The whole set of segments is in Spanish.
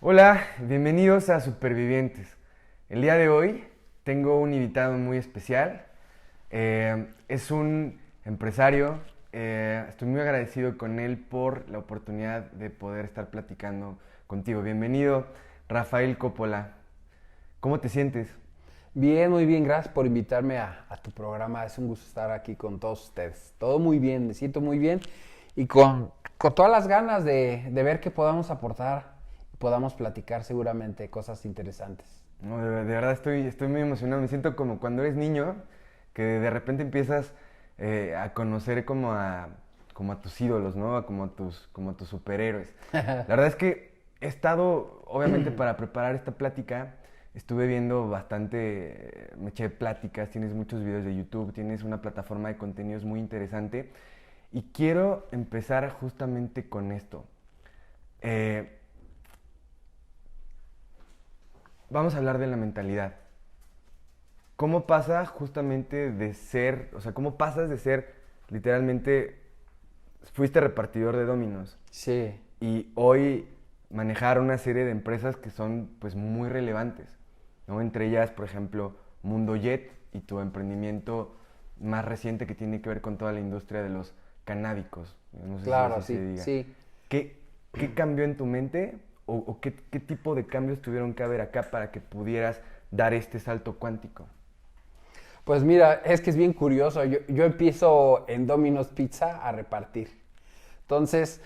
Hola, bienvenidos a Supervivientes. El día de hoy tengo un invitado muy especial. Es un empresario. Estoy muy agradecido con él por la oportunidad de poder estar platicando contigo. Bienvenido, Rafael Coppola. ¿Cómo te sientes? Bien, muy bien, gracias por invitarme a tu programa. Es un gusto estar aquí con todos ustedes. Todo muy bien, me siento muy bien y con todas las ganas de ver que podamos aportar y podamos platicar seguramente cosas interesantes. No, de verdad estoy muy emocionado. Me siento como cuando eres niño, que de repente empiezas a conocer como a tus ídolos, ¿no? Como a tus superhéroes. La verdad es que he estado, obviamente para preparar esta plática, estuve viendo bastante, me eché pláticas, tienes muchos videos de YouTube, tienes una plataforma de contenidos muy interesante y quiero empezar justamente con esto. Eh, Vamos a hablar de la mentalidad. ¿Cómo pasa justamente de ser, o sea, cómo pasas de ser literalmente, fuiste repartidor de Domino's Sí, y hoy manejar una serie de empresas que son pues muy relevantes, ¿no? Entre ellas, por ejemplo, Mundo Jet y tu emprendimiento más reciente que tiene que ver con toda la industria de los canábicos, no sé si claro, así se sí, diga. sí. ¿Qué cambió en tu mente o qué tipo de cambios tuvieron que haber acá para que pudieras dar este salto cuántico? Pues mira, es que es bien curioso. Yo empiezo en Domino's Pizza a repartir. Entonces,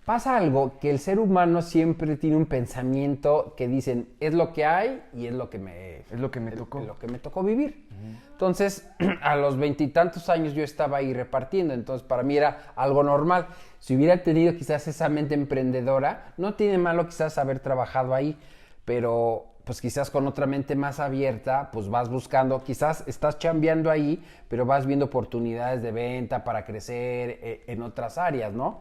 pasa algo que el ser humano siempre tiene un pensamiento que dicen, es lo que hay y es lo que Es lo que me tocó. es lo que me tocó vivir. Entonces, a los veintitantos años yo estaba ahí repartiendo, entonces para mí era algo normal. Si hubiera tenido quizás esa mente emprendedora, no tiene malo quizás haber trabajado ahí, pero pues quizás con otra mente más abierta, pues vas buscando, quizás estás chambeando ahí, pero vas viendo oportunidades de venta para crecer en otras áreas, ¿no?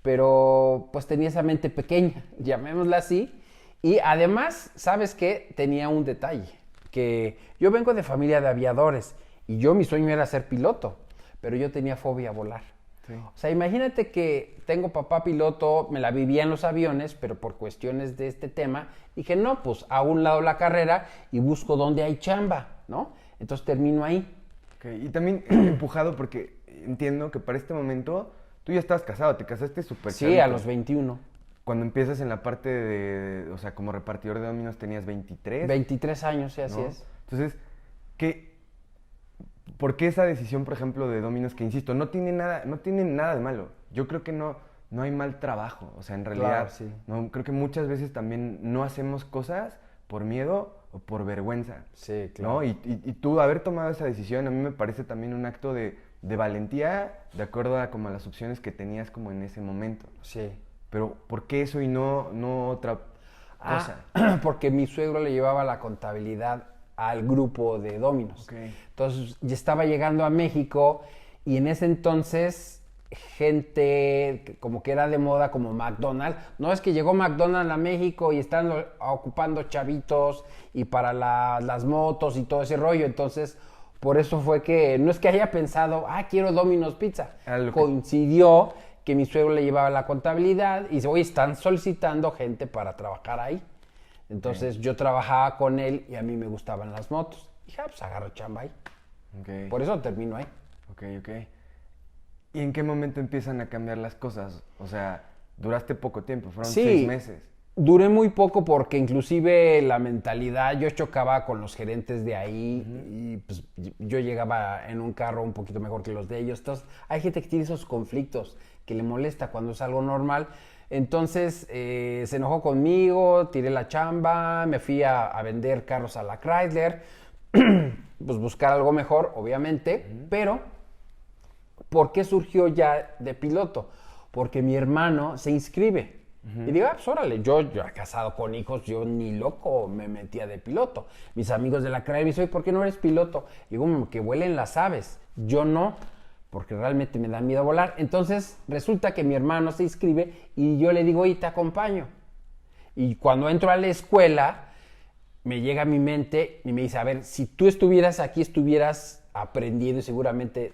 Pero pues tenía esa mente pequeña, llamémosla así, y además, ¿sabes qué? Tenía un detalle, que yo vengo de familia de aviadores y yo mi sueño era ser piloto, pero yo tenía fobia a volar. Sí. O sea, imagínate que tengo papá piloto, me la vivía en los aviones, pero por cuestiones de este tema, dije, no, pues a un lado la carrera y busco dónde hay chamba, ¿no? Entonces termino ahí. Ok, y también empujado porque entiendo que para este momento tú ya estabas casado, te casaste súper Sí, a chavito. los 21. Cuando empiezas en la parte o sea, como repartidor de Domino's tenías 23, 23 años, sí, así ¿no? es. Entonces, ¿qué, ¿por qué esa decisión, por ejemplo, de Domino's que insisto, no tiene nada de malo? Yo creo que no hay mal trabajo, o sea, en Claro, realidad, sí. no, creo que muchas veces también no hacemos cosas por miedo o por vergüenza, Sí, ¿no? claro. Y tú haber tomado esa decisión a mí me parece también un acto de valentía de acuerdo a como a las opciones que tenías como en ese momento. Sí. Pero ¿por qué eso y no otra Ah, cosa? porque mi suegro le llevaba la contabilidad al grupo de Domino's. Ok. Entonces, ya estaba llegando a México y en ese entonces gente como que era de moda como McDonald's. No es que llegó McDonald's a México y están ocupando chavitos y para las motos y todo ese rollo. Entonces, por eso fue que no es que haya pensado, quiero Domino's Pizza. Era lo que... Coincidió que mi suegro le llevaba la contabilidad y dice, oye, están solicitando gente para trabajar ahí. Entonces yo trabajaba con él y a mí me gustaban las motos. Dije, pues agarro chamba ahí. Ok, Por eso termino ahí. ok. ¿Y en qué momento empiezan a cambiar las cosas? O sea, duraste poco tiempo, fueron 6 meses. Duré muy poco porque inclusive la mentalidad, yo chocaba con los gerentes de ahí y pues yo llegaba en un carro un poquito mejor que los de ellos. Entonces hay gente que tiene esos conflictos, que le molesta cuando es algo normal. Entonces se enojó conmigo, tiré la chamba, me fui a vender carros a la Chrysler, pues buscar algo mejor, obviamente, pero ¿por qué surgió ya de piloto? Porque mi hermano se inscribe. Y digo, pues órale, yo casado con hijos, yo ni loco me metía de piloto. Mis amigos de la carrera me dicen, oye, ¿por qué no eres piloto? Digo, que vuelen las aves. Yo no, porque realmente me da miedo volar. Entonces resulta que mi hermano se inscribe y yo le digo, oye, te acompaño. Y cuando entro a la escuela, me llega a mi mente y me dice, a ver, si tú estuvieras aquí, estuvieras aprendiendo y seguramente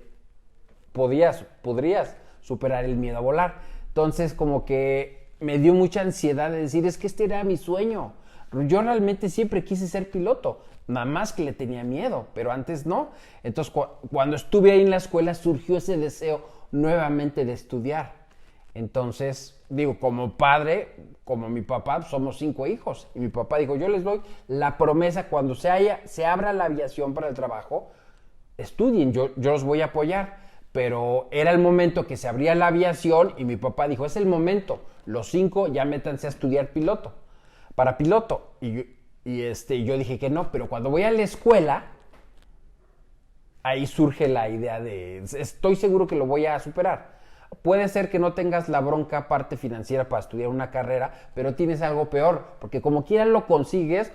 podrías superar el miedo a volar. Entonces, como que me dio mucha ansiedad de decir, es que este era mi sueño. Yo realmente siempre quise ser piloto, nada más que le tenía miedo, pero antes no. Entonces, cuando estuve ahí en la escuela, surgió ese deseo nuevamente de estudiar. Entonces, digo, como padre, como mi papá, somos 5 hijos. Y mi papá dijo, yo les doy la promesa, cuando se abra la aviación para el trabajo, estudien, yo los voy a apoyar. Pero era el momento que se abría la aviación y mi papá dijo, es el momento, los 5 ya métanse a estudiar para piloto. Y yo dije que no, pero cuando voy a la escuela, ahí surge la idea de, estoy seguro que lo voy a superar. Puede ser que no tengas la bronca parte financiera para estudiar una carrera, pero tienes algo peor, porque como quiera lo consigues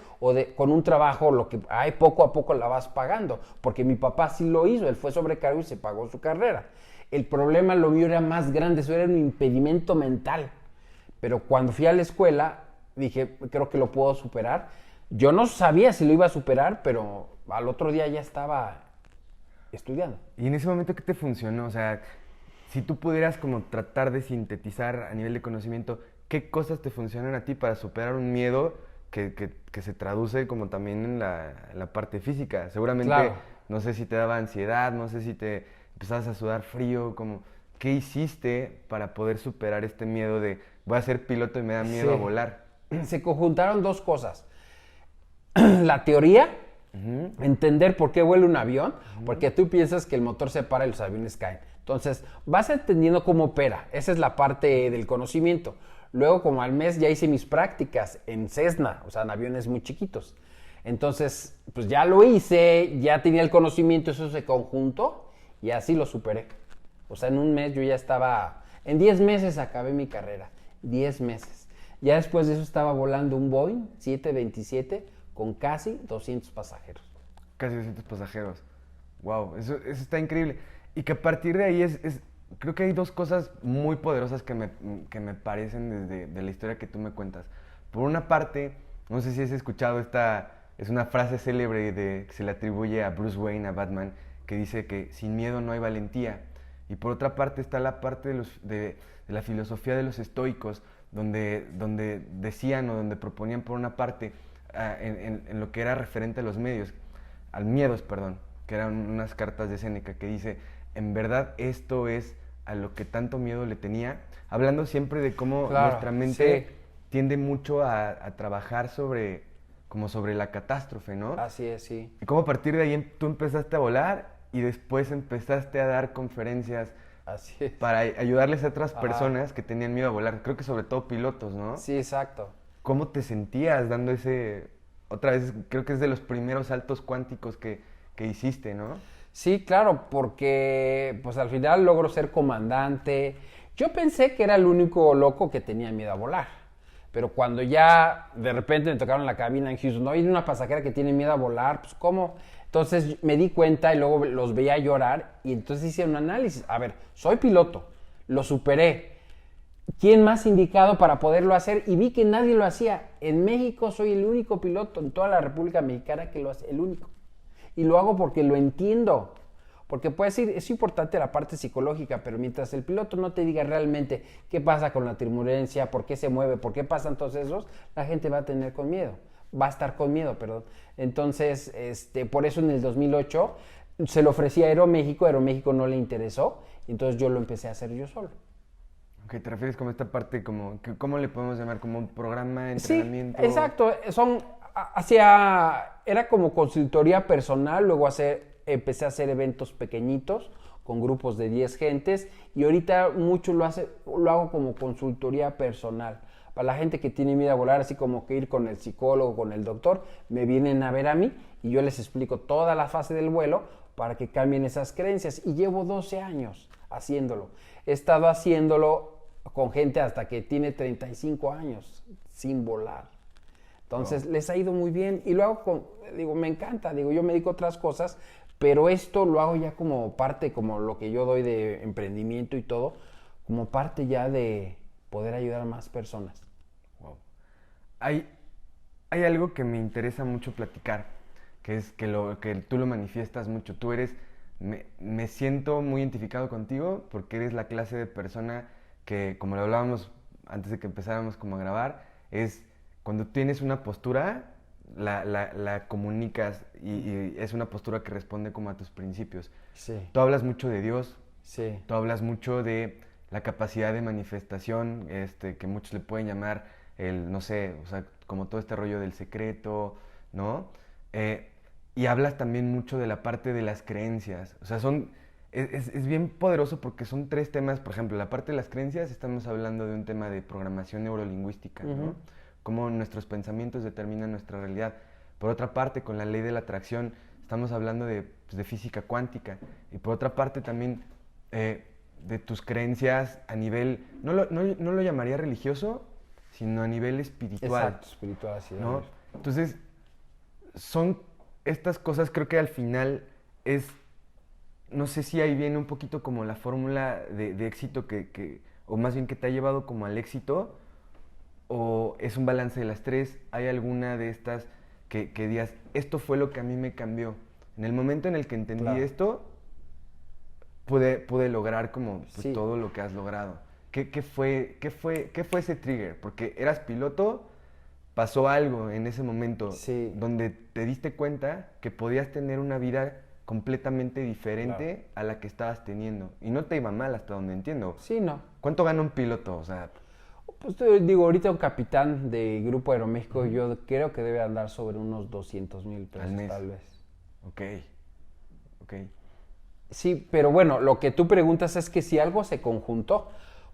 con un trabajo, lo que hay poco a poco la vas pagando, porque mi papá sí lo hizo, él fue sobrecargo y se pagó su carrera. El problema, lo mío era más grande, eso era un impedimento mental, pero cuando fui a la escuela dije, creo que lo puedo superar. Yo no sabía si lo iba a superar, pero al otro día ya estaba estudiando. ¿Y en ese momento qué te funcionó? O sea, si tú pudieras como tratar de sintetizar a nivel de conocimiento, ¿qué cosas te funcionan a ti para superar un miedo que se traduce como también en la parte física? Seguramente, Claro. no sé si te daba ansiedad, no sé si te empezabas a sudar frío, como, ¿qué hiciste para poder superar este miedo de voy a ser piloto y me da miedo a volar? Se conjuntaron 2 cosas. La teoría, entender por qué vuela un avión, porque tú piensas que el motor se para y los aviones caen. Entonces, vas entendiendo cómo opera. Esa es la parte del conocimiento. Luego, como al mes, ya hice mis prácticas en Cessna, o sea, en aviones muy chiquitos. Entonces, pues ya lo hice, ya tenía el conocimiento, eso se conjuntó y así lo superé. O sea, en un mes yo ya estaba... En 10 meses acabé mi carrera. 10 meses. Ya después de eso estaba volando un Boeing 727 con casi 200 pasajeros. Casi 200 pasajeros. Wow, eso está increíble. Y que a partir de ahí creo que hay 2 cosas muy poderosas que me parecen de la historia que tú me cuentas. Por una parte, no sé si has escuchado es una frase célebre que se le atribuye a Bruce Wayne, a Batman, que dice que sin miedo no hay valentía. Y por otra parte está la parte de la filosofía de los estoicos, donde decían o donde proponían por una parte en lo que era referente a los miedos, perdón, que eran unas cartas de Séneca que dice, en verdad esto es a lo que tanto miedo le tenía, hablando siempre de cómo nuestra mente tiende mucho a trabajar sobre la catástrofe, ¿no? Así es, sí. Y cómo a partir de ahí tú empezaste a volar y después empezaste a dar conferencias Así es. para ayudarles a otras personas que tenían miedo a volar, creo que sobre todo pilotos, ¿no? Sí, exacto. ¿Cómo te sentías dando otra vez, creo que es de los primeros saltos cuánticos que hiciste, ¿no? Sí, claro, porque pues al final logro ser comandante. Yo pensé que era el único loco que tenía miedo a volar. Pero cuando ya de repente me tocaron la cabina en Houston, no, hay una pasajera que tiene miedo a volar, pues ¿cómo? Entonces me di cuenta y luego los veía llorar y entonces hice un análisis. A ver, soy piloto, lo superé. ¿Quién más indicado para poderlo hacer? Y vi que nadie lo hacía. En México soy el único piloto en toda la República Mexicana que lo hace, el único. Y lo hago porque lo entiendo. Porque puedes decir, es importante la parte psicológica, pero mientras el piloto no te diga realmente qué pasa con la turbulencia, por qué se mueve, por qué pasan todos esos, la gente va a tener con miedo. Va a estar con miedo, perdón. Entonces, por eso en el 2008 se lo ofrecí a Aeroméxico no le interesó, entonces yo lo empecé a hacer yo solo. Ok, te refieres como esta parte, ¿cómo le podemos llamar? ¿Como un programa de entrenamiento? Sí, exacto. Era como consultoría personal, luego empecé a hacer eventos pequeñitos con grupos de 10 gentes y ahorita mucho lo hago como consultoría personal. Para la gente que tiene miedo a volar, así como que ir con el psicólogo, con el doctor, me vienen a ver a mí y yo les explico toda la fase del vuelo para que cambien esas creencias. Y llevo 12 años haciéndolo. He estado haciéndolo con gente hasta que tiene 35 años sin volar. Entonces, les ha ido muy bien y lo hago me encanta, yo me dedico a otras cosas, pero esto lo hago ya como parte, como lo que yo doy de emprendimiento y todo, como parte ya de poder ayudar a más personas. Wow. Hay algo que me interesa mucho platicar, que es que tú lo manifiestas mucho. Tú me siento muy identificado contigo porque eres la clase de persona que, como lo hablábamos antes de que empezáramos como a grabar, es cuando tienes una postura, la comunicas y es una postura que responde como a tus principios. Sí. Tú hablas mucho de Dios, Sí. tú hablas mucho de la capacidad de manifestación, que muchos le pueden llamar no sé, o sea, como todo este rollo del secreto, ¿no? Y hablas también mucho de la parte de las creencias, o sea, es bien poderoso porque son 3 temas, por ejemplo, la parte de las creencias, estamos hablando de un tema de programación neurolingüística, ¿no? Cómo nuestros pensamientos determinan nuestra realidad. Por otra parte, con la ley de la atracción, estamos hablando de física cuántica. Y por otra parte también de tus creencias a nivel, no lo llamaría religioso, sino a nivel espiritual. Exacto, espiritual, así ¿no? Entonces, son estas cosas, creo que al final no sé si ahí viene un poquito como la fórmula de éxito o más bien que te ha llevado como al éxito, o es un balance de las 3, ¿hay alguna de estas que digas, esto fue lo que a mí me cambió? En el momento en el que entendí esto, pude lograr como pues, todo lo que has logrado. ¿Qué fue ese trigger? Porque eras piloto, pasó algo en ese momento donde te diste cuenta que podías tener una vida completamente diferente a la que estabas teniendo. Y no te iba mal hasta donde entiendo. Sí, no. ¿Cuánto gana un piloto? O sea... Pues te digo, ahorita un capitán de Grupo Aeroméxico, yo creo que debe andar sobre unos 200,000 pesos al mes. Tal vez. Ok. Sí, pero bueno, lo que tú preguntas es que si algo se conjuntó,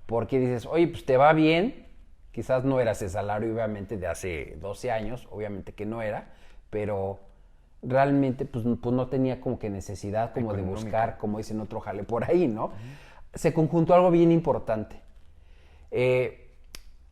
porque dices, oye, pues te va bien, quizás no era ese salario, obviamente, de hace 12 años, obviamente que no era, pero realmente pues no tenía como que necesidad como de buscar, como dicen otro jale por ahí, ¿no? Se conjuntó algo bien importante.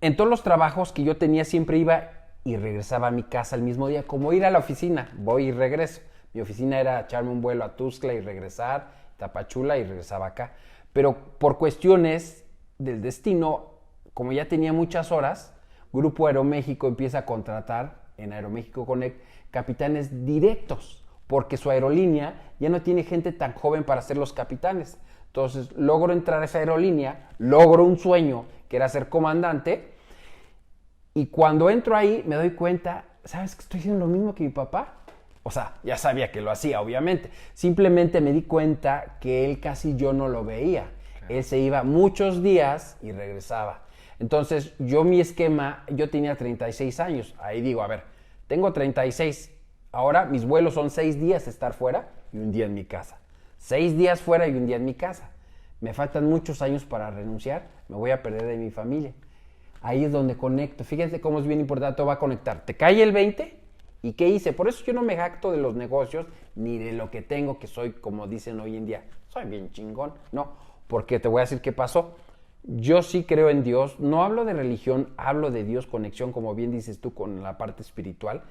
En todos los trabajos que yo tenía siempre iba y regresaba a mi casa el mismo día, como ir a la oficina, voy y regreso. Mi oficina era echarme un vuelo a Tuxtla y regresar, Tapachula y regresaba acá. Pero por cuestiones del destino, como ya tenía muchas horas, Grupo Aeroméxico empieza a contratar en Aeroméxico Connect capitanes directos, porque su aerolínea ya no tiene gente tan joven para ser los capitanes. Entonces logro entrar a esa aerolínea, logro un sueño que era ser comandante, y cuando entro ahí me doy cuenta, ¿sabes que estoy haciendo lo mismo que mi papá? O sea, ya sabía que lo hacía, obviamente. Simplemente me di cuenta que él casi yo no lo veía. Claro. Él se iba muchos días y regresaba. Entonces, mi esquema, yo tenía 36 años. Ahí digo, a ver, tengo 36. Ahora mis vuelos son 6 días estar fuera y un día en mi casa. 6 días fuera y un día en mi casa. Me faltan muchos años para renunciar. Me voy a perder de mi familia. Ahí es donde conecto. Fíjense cómo es bien importante, todo va a conectar. ¿Te cae el 20? ¿Y qué hice? Por eso yo no me jacto de los negocios ni de lo que tengo, que soy, como dicen hoy en día, soy bien chingón. No, porque te voy a decir qué pasó. Yo sí creo en Dios. No hablo de religión, hablo de Dios, conexión, como bien dices tú, con la parte espiritual.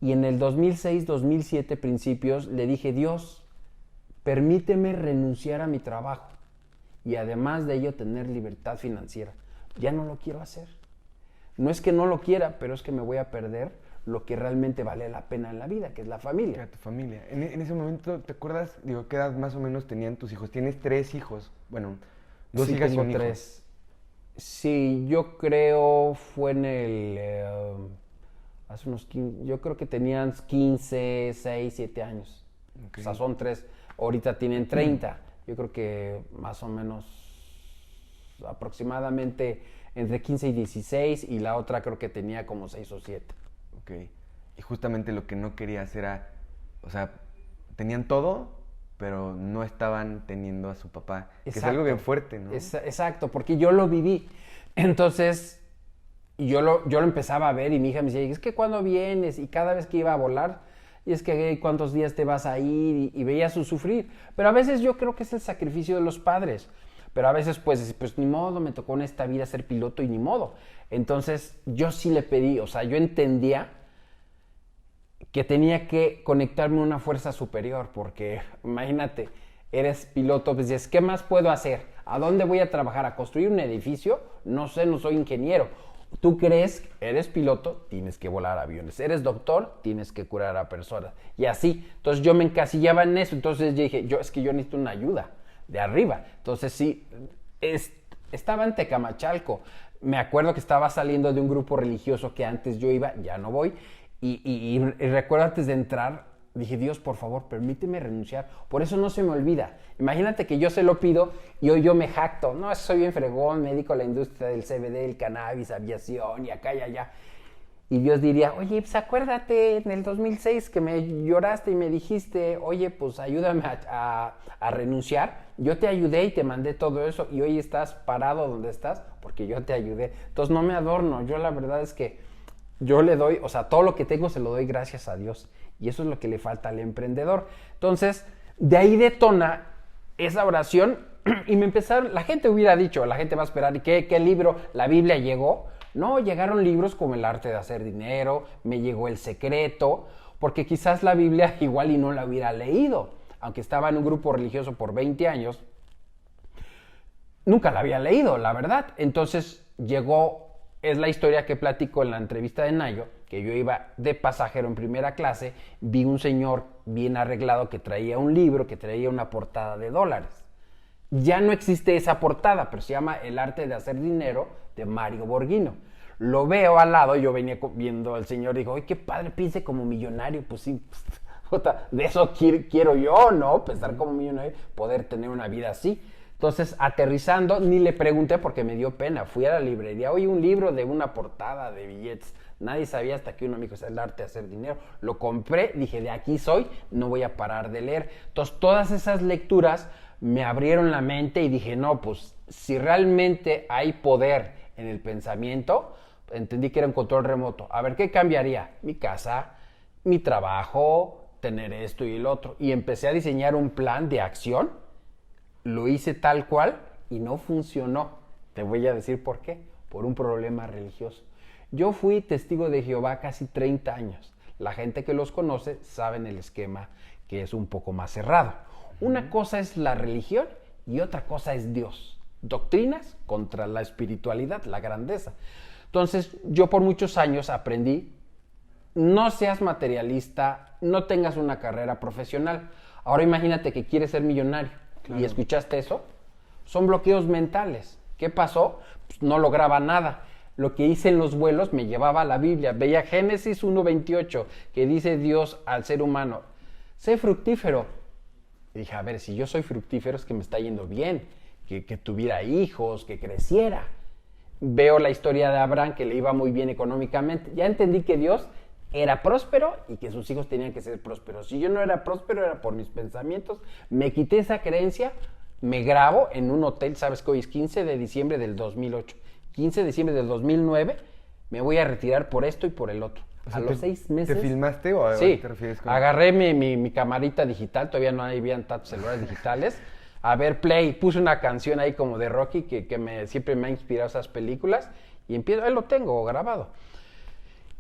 Y en el 2006, 2007, principios, le dije, Dios, permíteme renunciar a mi trabajo. Y además de ello, tener libertad financiera. Ya no lo quiero hacer. No es que no lo quiera, pero es que me voy a perder lo que realmente vale la pena en la vida, que es la familia. Tu familia. En ese momento, ¿te acuerdas? Digo, ¿qué edad más o menos tenían tus hijos? Tienes 3 hijos. Bueno, 2 sí, hijas y tengo un 3. Hijo. Sí, yo creo fue en el... hace unos 15, yo creo que tenían 15, 6, 7 años. Okay. O sea, son 3. Ahorita tienen 30. Yo creo que más o menos aproximadamente entre 15 y 16, y la otra creo que tenía como 6 o 7. Ok. Y justamente lo que no querías era, o sea, tenían todo, pero no estaban teniendo a su papá. Exacto. Que es algo bien fuerte, ¿no? Exacto, porque yo lo viví. Entonces, yo lo empezaba a ver y mi hija me decía, es que ¿cuándo vienes? Y cada vez que iba a volar, y es que ¿cuántos días te vas a ir? Y veía su sufrir. Pero a veces yo creo que es el sacrificio de los padres. Pero a veces pues ni modo, me tocó en esta vida ser piloto y ni modo. Entonces yo sí le pedí, o sea, yo entendía que tenía que conectarme a una fuerza superior, porque imagínate, eres piloto, pues dices, ¿qué más puedo hacer? ¿A dónde voy a trabajar? ¿A construir un edificio? No sé, no soy ingeniero. Tú crees, eres piloto, tienes que volar aviones. Eres doctor, tienes que curar a personas. Y así, entonces yo me encasillaba en eso. Entonces yo dije, es que yo necesito una ayuda de arriba. Entonces sí, estaba en Tecamachalco. me acuerdo que estaba saliendo de un grupo religioso que antes yo iba, ya no voy, y recuerdo antes de entrar, dije, Dios, por favor, permíteme renunciar. Por eso no se me olvida. Imagínate que yo se lo pido y hoy yo me jacto. No, soy bien fregón, me dedico a la industria del CBD, el cannabis, aviación y acá y allá. Y Dios diría, oye, pues acuérdate en el 2006 que me lloraste y me dijiste, oye, pues ayúdame a renunciar. Yo te ayudé y te mandé todo eso y hoy estás parado donde estás porque yo te ayudé. Entonces no me adorno. Yo la verdad es que yo le doy, o sea, todo lo que tengo se lo doy gracias a Dios. Y eso es lo que le falta al emprendedor. Entonces, de ahí detona esa oración y me empezaron, la gente hubiera dicho, la gente va a esperar, ¿y qué libro? ¿La Biblia llegó? No, llegaron libros como El arte de hacer dinero, me llegó El secreto, porque quizás la Biblia igual y no la hubiera leído, aunque estaba en un grupo religioso por 20 años, nunca la había leído, la verdad. Entonces llegó, es la historia que platico en la entrevista de Nayo, que yo iba de pasajero en primera clase, vi un señor bien arreglado que traía un libro, que traía una portada de $. Ya no existe esa portada, pero se llama El arte de hacer dinero, de Mario Borghino. Lo veo al lado, yo venía viendo al señor y digo, ¡ay, qué padre, piense como millonario! Pues sí, de eso quiero yo, ¿no? Pensar como millonario, poder tener una vida así. Entonces, aterrizando, ni le pregunté porque me dio pena. Fui a la librería, oye, un libro de una portada de billetes. Nadie sabía hasta que uno me dijo, es el arte de hacer dinero. Lo compré, dije, de aquí soy, no voy a parar de leer. Entonces, todas esas lecturas me abrieron la mente y dije, no, pues, si realmente hay poder en el pensamiento, entendí que era un control remoto. A ver, ¿qué cambiaría? Mi casa, mi trabajo, tener esto y el otro. Y empecé a diseñar un plan de acción. Lo hice tal cual y no funcionó. Te voy a decir por qué. Por un problema religioso. Yo fui testigo de Jehová casi 30 años. La gente que los conoce saben el esquema, que es un poco más cerrado. Una cosa es la religión y otra cosa es Dios. Doctrinas contra la espiritualidad, la grandeza. Entonces, yo por muchos años aprendí, no seas materialista, no tengas una carrera profesional. Ahora imagínate que quieres ser millonario. Claro. ¿Y escuchaste eso? Son bloqueos mentales. ¿Qué pasó? Pues no lograba nada. Lo que hice en los vuelos me llevaba a la Biblia. Veía Génesis 1:28, que dice Dios al ser humano, sé fructífero. Y dije, a ver, si yo soy fructífero es que me está yendo bien, que tuviera hijos, que creciera. Veo la historia de Abraham, que le iba muy bien económicamente. Ya entendí que Dios era próspero y que sus hijos tenían que ser prósperos. Si yo no era próspero, era por mis pensamientos. Me quité esa creencia, me grabo en un hotel, sabes que hoy es 15 de diciembre del 2008. 15 de diciembre del 2009, me voy a retirar por esto y por el otro. O sea, a los 6 meses. ¿Te filmaste o sí, te refieres con...? Agarré mi camarita digital, todavía no habían tantos celulares digitales. A ver, play, puse una canción ahí como de Rocky que siempre me ha inspirado esas películas y empiezo, ahí lo tengo grabado.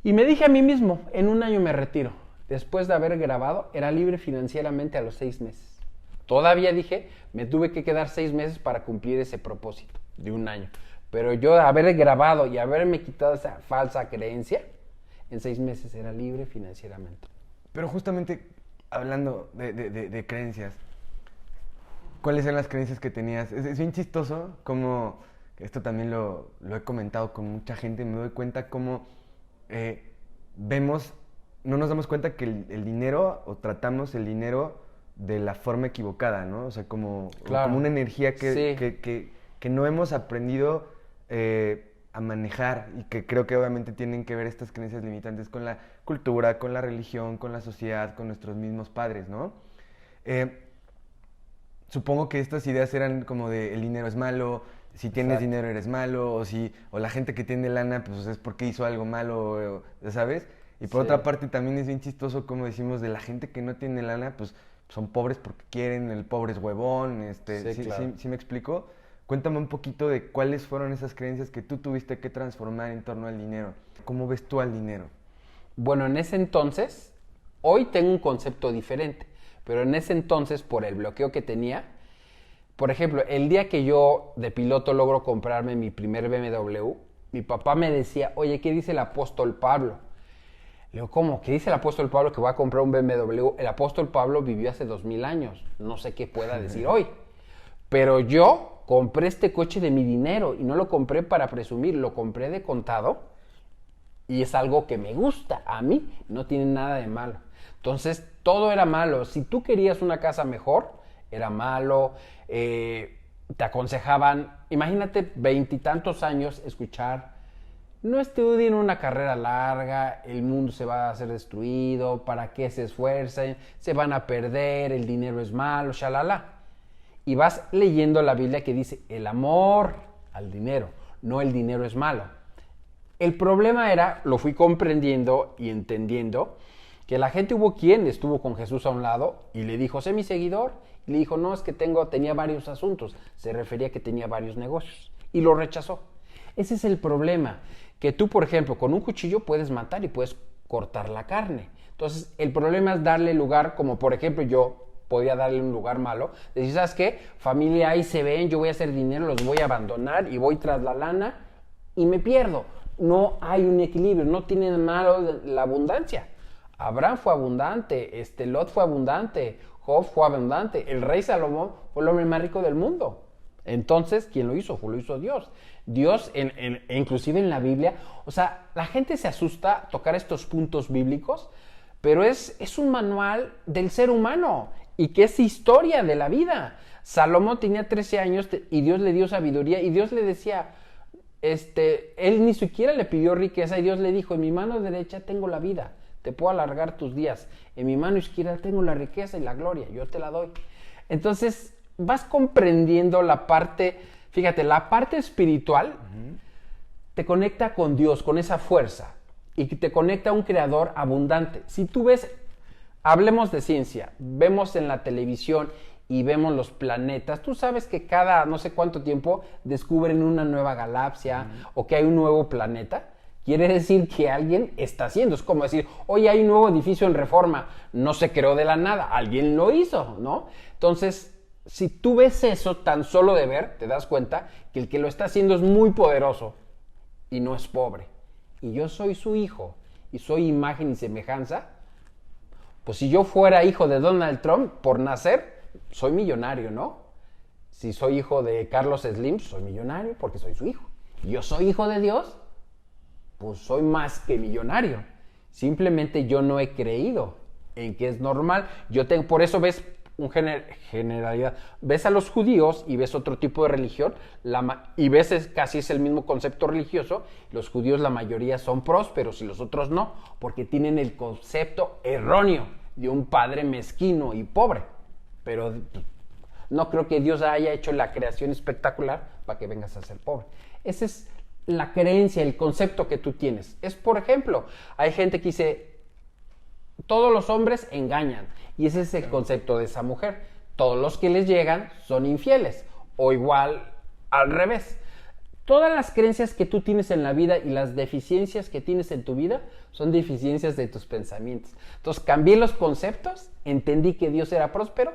Y me dije a mí mismo, en un año me retiro. Después de haber grabado, era libre financieramente a los 6 meses. Todavía dije, me tuve que quedar 6 meses para cumplir ese propósito de un año. Pero yo haber grabado y haberme quitado esa falsa creencia, en 6 meses era libre financieramente. Pero justamente hablando de creencias, ¿cuáles eran las creencias que tenías? Es bien chistoso como, esto también lo he comentado con mucha gente, me doy cuenta cómo no nos damos cuenta que el dinero, o tratamos el dinero de la forma equivocada, ¿no? O sea, como una energía que no hemos aprendido a manejar y que creo que obviamente tienen que ver estas creencias limitantes con la cultura, con la religión, con la sociedad, con nuestros mismos padres, ¿no? Supongo que estas ideas eran como de el dinero es malo, si tienes dinero eres malo, o la gente que tiene lana pues es porque hizo algo malo, ¿sabes? Y por otra parte también es bien chistoso como decimos de la gente que no tiene lana, pues son pobres porque quieren, el pobre es huevón, ¿sí me explico? Cuéntame un poquito de cuáles fueron esas creencias que tú tuviste que transformar en torno al dinero. ¿Cómo ves tú al dinero? Bueno, en ese entonces, hoy tengo un concepto diferente, pero en ese entonces, por el bloqueo que tenía, por ejemplo, el día que yo de piloto logro comprarme mi primer BMW, mi papá me decía, oye, ¿qué dice el apóstol Pablo? Le digo, ¿cómo? ¿Qué dice el apóstol Pablo que va a comprar un BMW? El apóstol Pablo vivió hace 2000 años, no sé qué pueda decir hoy. Pero yo, compré este coche de mi dinero y no lo compré para presumir, lo compré de contado y es algo que me gusta a mí, no tiene nada de malo. Entonces, todo era malo. Si tú querías una casa mejor, era malo. Te aconsejaban, imagínate, 20 y tantos años escuchar: no estudien una carrera larga, el mundo se va a ser destruido, ¿para qué se esfuercen? Se van a perder, el dinero es malo, shalala. Y vas leyendo la Biblia que dice: el amor al dinero, no el dinero es malo. El problema era, lo fui comprendiendo y entendiendo, que la gente, hubo quien estuvo con Jesús a un lado y le dijo: sé mi seguidor. Y le dijo: no, es que tenía varios asuntos. Se refería a que tenía varios negocios. Y lo rechazó. Ese es el problema. Que tú, por ejemplo, con un cuchillo puedes matar y puedes cortar la carne. Entonces, el problema es darle lugar, como por ejemplo yo podía darle un lugar malo. Decir: ¿sabes qué? Familia, ahí se ven, yo voy a hacer dinero, los voy a abandonar y voy tras la lana y me pierdo. No hay un equilibrio, no tiene malo la abundancia. Abraham fue abundante, Lot fue abundante, Job fue abundante, el rey Salomón fue el hombre más rico del mundo. Entonces, ¿quién lo hizo? Lo hizo Dios. Dios, inclusive en la Biblia, o sea, la gente se asusta tocar estos puntos bíblicos, pero es un manual del ser humano y que es historia de la vida. Salomón tenía 13 años y Dios le dio sabiduría y Dios le decía, él ni siquiera le pidió riqueza y Dios le dijo: en mi mano derecha tengo la vida, te puedo alargar tus días, en mi mano izquierda tengo la riqueza y la gloria, yo te la doy. Entonces vas comprendiendo la parte, fíjate, la parte espiritual te conecta con Dios, con esa fuerza, y te conecta a un creador abundante. Si tú ves, hablemos de ciencia, vemos en la televisión y vemos los planetas, tú sabes que cada no sé cuánto tiempo descubren una nueva galaxia o que hay un nuevo planeta. Quiere decir que alguien está haciendo. Es como decir: oye, hay un nuevo edificio en Reforma. No se creó de la nada, alguien lo hizo, ¿no? Entonces, si tú ves eso tan solo de ver, te das cuenta que el que lo está haciendo es muy poderoso y no es pobre. Y yo soy su hijo y soy imagen y semejanza. Pues si yo fuera hijo de Donald Trump por nacer, soy millonario, ¿no? Si soy hijo de Carlos Slim, soy millonario porque soy su hijo. Yo soy hijo de Dios, pues soy más que millonario. Simplemente yo no he creído en que es normal. Por eso ves generalidad. Ves a los judíos y ves otro tipo de religión y ves casi es el mismo concepto religioso. Los judíos, la mayoría, son prósperos y los otros no, porque tienen el concepto erróneo de un padre mezquino y pobre. Pero no creo que Dios haya hecho la creación espectacular para que vengas a ser pobre. Esa es la creencia, el concepto que tú tienes. Es, por ejemplo, hay gente que dice: todos los hombres engañan, y ese es el concepto de esa mujer. Todos los que les llegan son infieles, o igual al revés. Todas las creencias que tú tienes en la vida y las deficiencias que tienes en tu vida son deficiencias de tus pensamientos. Entonces cambié los conceptos, entendí que Dios era próspero,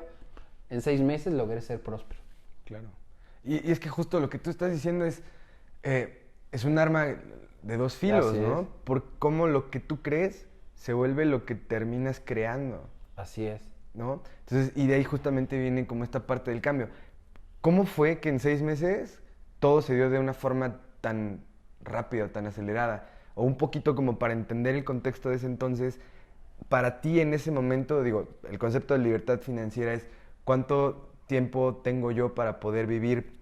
en 6 meses logré ser próspero. Claro. Y es que justo lo que tú estás diciendo es un arma de dos filos, Así ¿no? es. Por cómo lo que tú crees se vuelve lo que terminas creando, Así es. ¿no? Entonces, y de ahí justamente viene como esta parte del cambio. ¿Cómo fue que en 6 meses todo se dio de una forma tan rápida, tan acelerada? O un poquito como para entender el contexto de ese entonces, para ti en ese momento, digo, el concepto de libertad financiera es: ¿cuánto tiempo tengo yo para poder vivir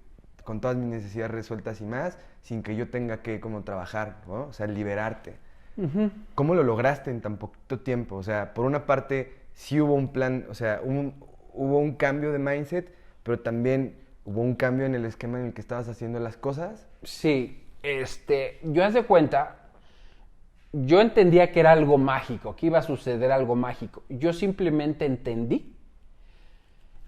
con todas mis necesidades resueltas y más, sin que yo tenga que como trabajar, ¿no? O sea, liberarte. Uh-huh. ¿Cómo lo lograste en tan poquito tiempo? O sea, por una parte sí hubo un plan, o sea, hubo un cambio de mindset, pero también hubo un cambio en el esquema en el que estabas haciendo las cosas. Sí, yo haz de cuenta, yo entendía que era algo mágico, que iba a suceder algo mágico. Yo simplemente entendí,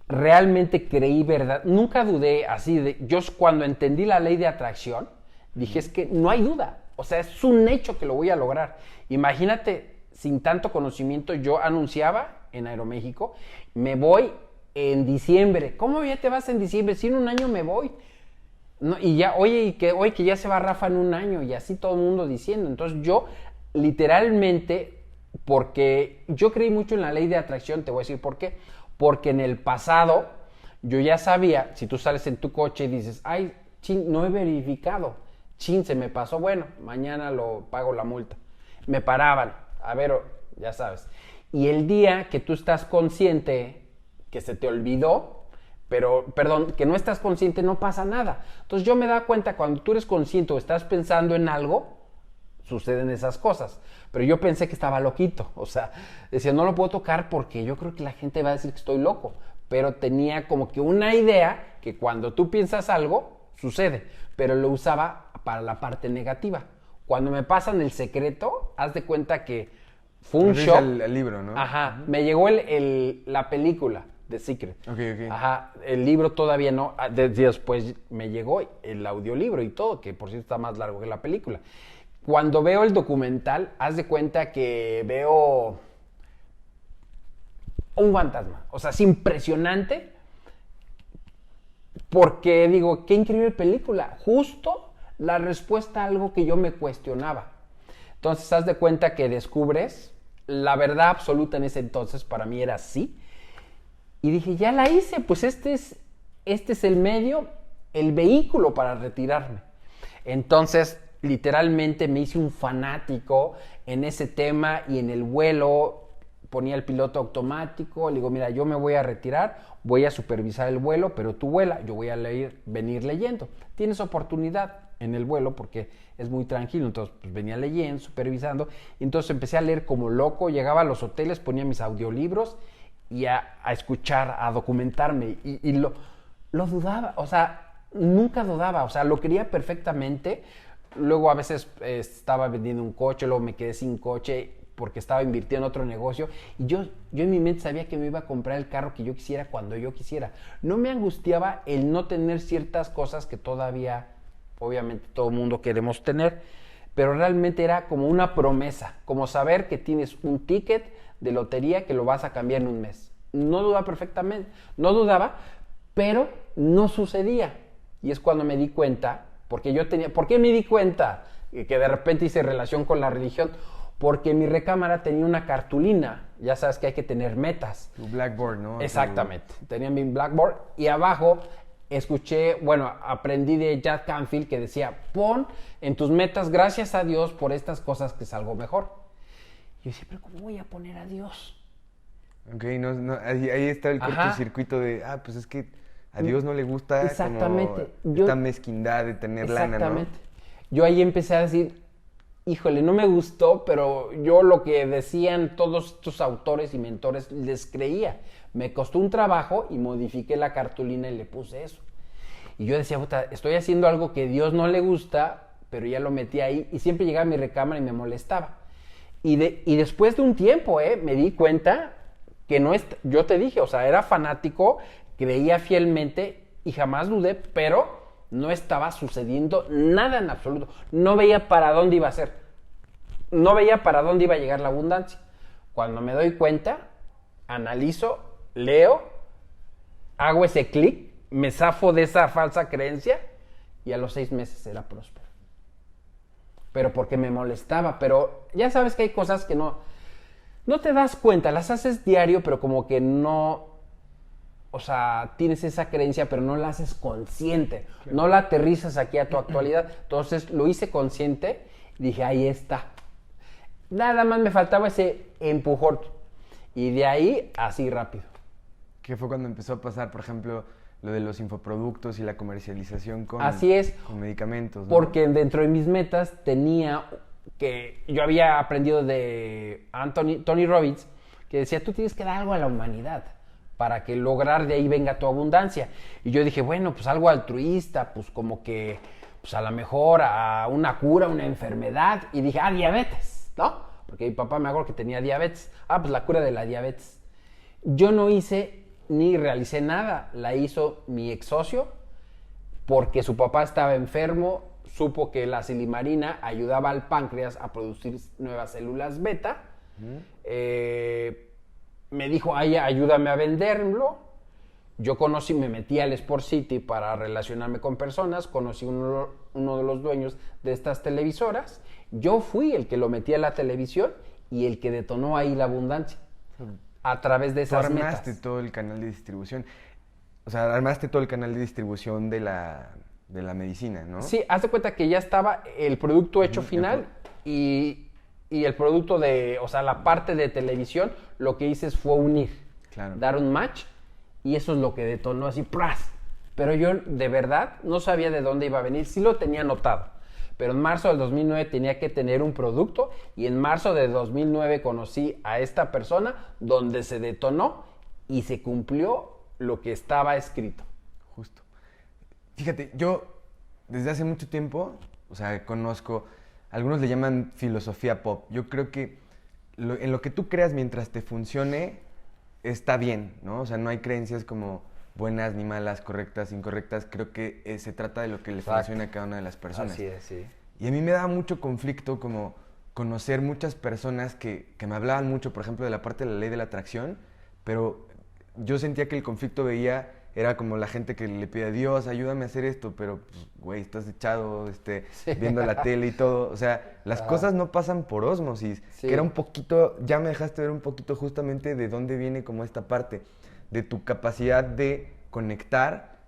realmente creí, verdad, nunca dudé así. Yo cuando entendí la ley de atracción, dije: es que no hay duda, o sea, es un hecho que lo voy a lograr. Imagínate, sin tanto conocimiento, yo anunciaba en Aeroméxico: me voy en diciembre. ¿Cómo ya te vas en diciembre? Si en un año me voy. No, y ya, oye, que ya se va Rafa en un año, y así todo el mundo diciendo. Entonces yo, literalmente, porque yo creí mucho en la ley de atracción, te voy a decir por qué. Porque en el pasado Yo ya sabía, si tú sales en tu coche y dices, ay, chin, no he verificado, chin, se me pasó, bueno, mañana lo pago la multa. Me paraban, a ver, ya sabes. Y el día que tú estás consciente que se te olvidó, que no estás consciente, no pasa nada. Entonces yo me da cuenta cuando tú eres consciente o estás pensando en algo, suceden esas cosas. Pero yo pensé que estaba loquito, o sea, decía, no lo puedo tocar porque yo creo que la gente va a decir que estoy loco. Pero tenía como que una idea que cuando tú piensas algo, sucede, pero lo usaba para la parte negativa. Cuando me pasan El Secreto, haz de cuenta que fue un shock. El libro, ¿no? Ajá, me llegó la película de Secret. Ok. Ajá, el libro todavía no, después me llegó el audiolibro y todo, que por cierto está más largo que la película. Cuando veo el documental, haz de cuenta que veo un fantasma. O sea, es impresionante porque digo, qué increíble película. Justo la respuesta a algo que yo me cuestionaba. Entonces, haz de cuenta que descubres la verdad absoluta en ese entonces, para mí era así. Y dije, ya la hice, pues este es el medio, el vehículo para retirarme. Entonces, literalmente me hice un fanático en ese tema y en el vuelo ponía el piloto automático, le digo, mira, yo me voy a retirar, voy a supervisar el vuelo, pero tú vuela, yo voy a venir leyendo. Tienes oportunidad en el vuelo porque es muy tranquilo, entonces pues venía leyendo, supervisando, y entonces empecé a leer como loco, llegaba a los hoteles, ponía mis audiolibros y a escuchar, a documentarme, y lo dudaba, o sea, nunca dudaba, o sea, lo quería perfectamente. Luego a veces estaba vendiendo un coche, luego me quedé sin coche porque estaba invirtiendo en otro negocio y yo en mi mente sabía que me iba a comprar el carro que yo quisiera cuando yo quisiera. No me angustiaba el no tener ciertas cosas que todavía, obviamente, todo el mundo queremos tener, pero realmente era como una promesa, como saber que tienes un ticket de lotería que lo vas a cambiar en un mes. No dudaba, pero no sucedía. Y es cuando me di cuenta, ¿por qué me di cuenta que de repente hice relación con la religión? Porque mi recámara tenía una cartulina, ya sabes que hay que tener metas. Tu Blackboard, ¿no? Exactamente, tenía mi Blackboard y abajo aprendí de Jack Canfield que decía, pon en tus metas, gracias a Dios por estas cosas que es algo mejor. Y yo decía, pero ¿cómo voy a poner a Dios? Ok, ahí está el cortocircuito de, pues es que a Dios no le gusta exactamente. Esta mezquindad de tener lana, ¿no? Exactamente. Yo ahí empecé a decir, híjole, no me gustó, pero yo lo que decían todos estos autores y mentores les creía. Me costó un trabajo y modifiqué la cartulina y le puse eso. Y yo decía, puta, estoy haciendo algo que a Dios no le gusta, pero ya lo metí ahí y siempre llegaba a mi recámara y me molestaba. Y después de un tiempo, me di cuenta que yo te dije, o sea, era fanático, creía fielmente y jamás dudé, pero no estaba sucediendo nada en absoluto. No veía para dónde iba a ser. No veía para dónde iba a llegar la abundancia. Cuando me doy cuenta, analizo, leo, hago ese clic, me zafo de esa falsa creencia y a los 6 meses era próspero. Pero porque me molestaba. Pero ya sabes que hay cosas que no te das cuenta. Las haces diario, pero como que no... O sea, tienes esa creencia, pero no la haces consciente. Claro. No la aterrizas aquí a tu actualidad. Entonces, lo hice consciente y dije, ahí está. Nada más me faltaba ese empujón. Y de ahí, así rápido. ¿Qué fue cuando empezó a pasar, por ejemplo, lo de los infoproductos y la comercialización con medicamentos, ¿no? Porque dentro de mis metas tenía que... Yo había aprendido de Tony Robbins, que decía, tú tienes que dar algo a la humanidad para que lograr de ahí venga tu abundancia. Y yo dije, bueno, pues algo altruista, pues como que, pues a lo mejor a una cura, una enfermedad. Y dije, diabetes, ¿no? Porque mi papá me acuerdo que tenía diabetes. Pues la cura de la diabetes. Yo no hice ni realicé nada. La hizo mi ex socio porque su papá estaba enfermo, supo que la silimarina ayudaba al páncreas a producir nuevas células beta. Me dijo, ayúdame a venderlo. Yo me metí al Sport City para relacionarme con personas, conocí uno de los dueños de estas televisoras. Yo fui el que lo metí a la televisión y el que detonó ahí la abundancia a través de esas metas. Tú armaste todo el canal de distribución. O sea, armaste todo el canal de distribución de la medicina, ¿no? Sí, haz de cuenta que ya estaba el producto hecho final y el producto de, o sea, la parte de televisión, lo que hice fue unir, Claro. dar un match y eso es lo que detonó así, ¡pras! Pero yo de verdad no sabía de dónde iba a venir, sí lo tenía anotado. Pero en marzo del 2009 tenía que tener un producto y en marzo de 2009 conocí a esta persona donde se detonó y se cumplió lo que estaba escrito. Justo. Fíjate, yo desde hace mucho tiempo, o sea, conozco, algunos le llaman filosofía pop. Yo creo que en lo que tú creas mientras te funcione, está bien, ¿no? O sea, no hay creencias como buenas ni malas, correctas, incorrectas. Creo que se trata de lo que le funciona a cada una de las personas. Así es, sí. Y a mí me daba mucho conflicto como conocer muchas personas que me hablaban mucho, por ejemplo, de la parte de la ley de la atracción, pero yo sentía que el conflicto era como la gente que le pide a Dios, ayúdame a hacer esto, pero, pues, güey, estás echado, viendo la tele y todo. O sea, las cosas no pasan por ósmosis. Sí. Que era un poquito, ya me dejaste ver un poquito justamente de dónde viene como esta parte, de tu capacidad de conectar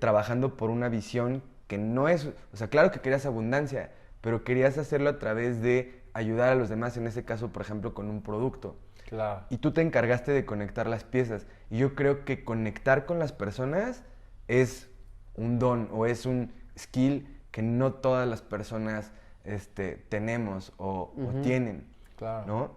trabajando por una visión que no es, o sea, claro que querías abundancia, pero querías hacerlo a través de ayudar a los demás, en ese caso, por ejemplo, con un producto. Claro. Y tú te encargaste de conectar las piezas. Y yo creo que conectar con las personas es un don o es un skill que no todas las personas tenemos o tienen, Claro. ¿no?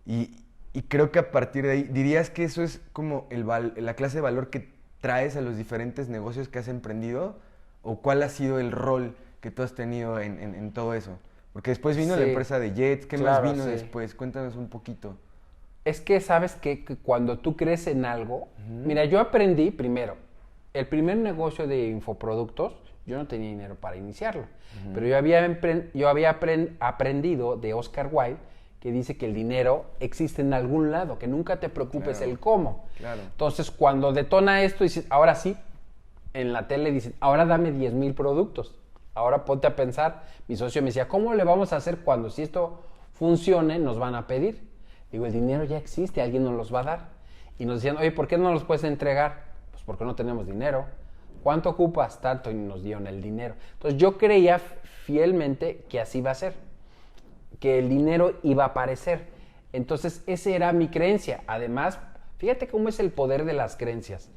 Y creo que a partir de ahí, dirías que eso es como la clase de valor que traes a los diferentes negocios que has emprendido, o cuál ha sido el rol que tú has tenido en todo eso. Porque después vino la empresa de Jets, ¿qué más vino después? Cuéntanos un poquito. Es que sabes que cuando tú crees en algo, mira, yo aprendí primero, el primer negocio de infoproductos, yo no tenía dinero para iniciarlo, pero yo había aprendido de Oscar Wilde que dice que el dinero existe en algún lado, que nunca te preocupes el cómo. Claro. Entonces, cuando detona esto, dices, ahora sí, en la tele dicen, ahora dame 10,000 productos. Ahora ponte a pensar, mi socio me decía, ¿cómo le vamos a hacer cuando si esto funcione nos van a pedir? Digo, el dinero ya existe, alguien nos los va a dar. Y nos decían, oye, ¿por qué no nos los puedes entregar? Pues porque no tenemos dinero. ¿Cuánto ocupas? Tanto, y nos dieron el dinero. Entonces yo creía fielmente que así iba a ser, que el dinero iba a aparecer. Entonces esa era mi creencia. Además, fíjate cómo es el poder de las creencias.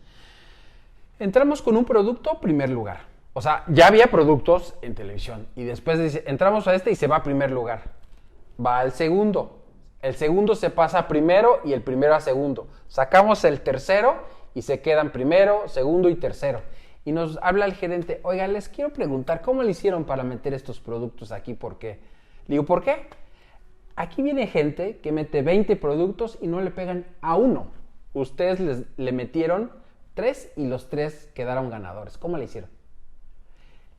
Entramos con un producto, primer lugar. O sea, ya había productos en televisión. Y después dice, entramos a y se va a primer lugar. Va al segundo. El segundo se pasa a primero y el primero a segundo. Sacamos el tercero y se quedan primero, segundo y tercero. Y nos habla el gerente, oiga, les quiero preguntar, ¿cómo le hicieron para meter estos productos aquí? ¿Por qué? Le digo, ¿por qué? Aquí viene gente que mete 20 productos y no le pegan a uno. Ustedes le metieron 3 y los 3 quedaron ganadores. ¿Cómo le hicieron?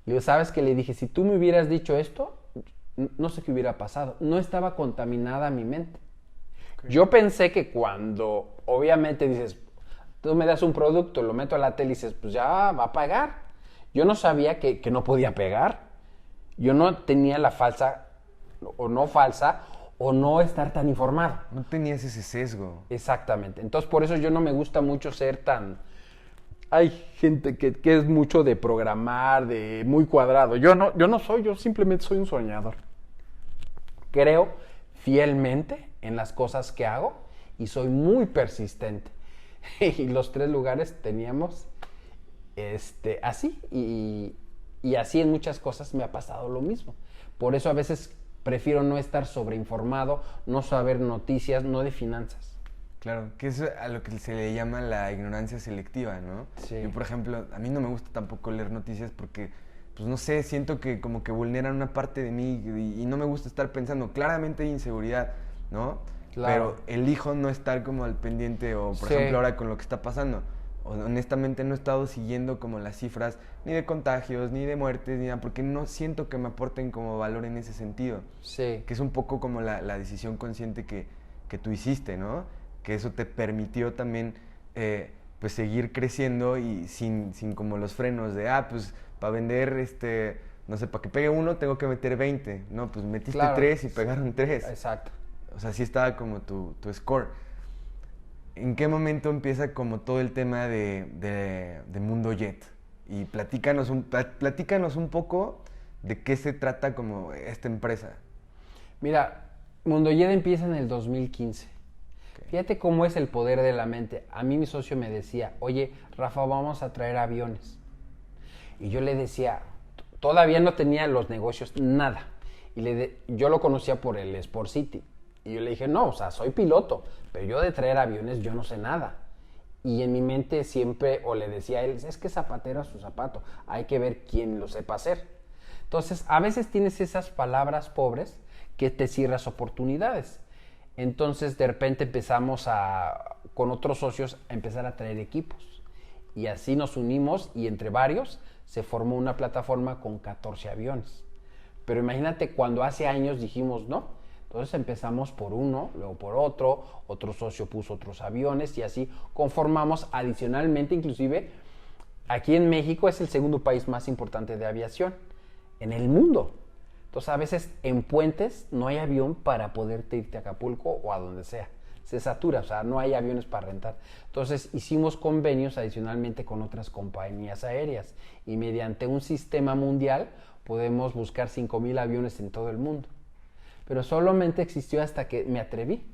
Le digo, ¿sabes qué? Le dije, si tú me hubieras dicho esto, no sé qué hubiera pasado. No estaba contaminada mi mente. Okay. Yo pensé que cuando, obviamente dices, tú me das un producto, lo meto a la tele y dices, pues ya va a pagar. Yo no sabía que no podía pegar. Yo no tenía la falsa, o no estar tan informado. No tenías ese sesgo. Exactamente. Entonces, por eso yo no me gusta mucho ser tan... Hay gente que es mucho de programar, de muy cuadrado. Yo no soy, yo simplemente soy un soñador. Creo fielmente en las cosas que hago y soy muy persistente. Y los 3 lugares teníamos así y así en muchas cosas me ha pasado lo mismo. Por eso a veces prefiero no estar sobreinformado, no saber noticias, no de finanzas. Claro, que es a lo que se le llama la ignorancia selectiva, ¿no? Sí. Yo, por ejemplo, a mí no me gusta tampoco leer noticias porque, pues no sé, siento que como que vulneran una parte de mí y no me gusta estar pensando. Claramente hay inseguridad, ¿no? Claro. Pero elijo no estar como al pendiente o, por ejemplo, ahora con lo que está pasando. Honestamente no he estado siguiendo como las cifras ni de contagios, ni de muertes, ni nada, porque no siento que me aporten como valor en ese sentido. Sí. Que es un poco como la decisión consciente que tú hiciste, ¿no? Que eso te permitió también pues seguir creciendo y sin como los frenos de, pues para vender, no sé, para que pegue uno tengo que meter 20. No, pues metiste 3 y pegaron 3. Exacto. O sea, sí estaba como tu score. ¿en qué momento empieza como todo el tema de Mundo Jet? Y platícanos un poco de qué se trata como esta empresa. Mira, Mundoyed empieza en el 2015. Okay. Fíjate cómo es el poder de la mente. A mí mi socio me decía, oye, Rafa, vamos a traer aviones. Y yo le decía, todavía no tenía los negocios, nada. Yo lo conocía por el Sport City. Y yo le dije, no, o sea, soy piloto, pero yo de traer aviones yo no sé nada. Y en mi mente siempre, o le decía a él, es que zapatero a su zapato, hay que ver quién lo sepa hacer. Entonces, a veces tienes esas palabras pobres que te cierras oportunidades. Entonces, de repente empezamos con otros socios a empezar a traer equipos. Y así nos unimos y entre varios se formó una plataforma con 14 aviones. Pero imagínate cuando hace años dijimos no. Entonces empezamos por uno, luego por otro socio puso otros aviones y así conformamos adicionalmente, inclusive aquí en México es el segundo país más importante de aviación en el mundo. Entonces a veces en puentes no hay avión para poderte irte a Acapulco o a donde sea. Se satura, o sea, no hay aviones para rentar. Entonces hicimos convenios adicionalmente con otras compañías aéreas y mediante un sistema mundial podemos buscar 5,000 aviones en todo el mundo. Pero solamente existió hasta que me atreví,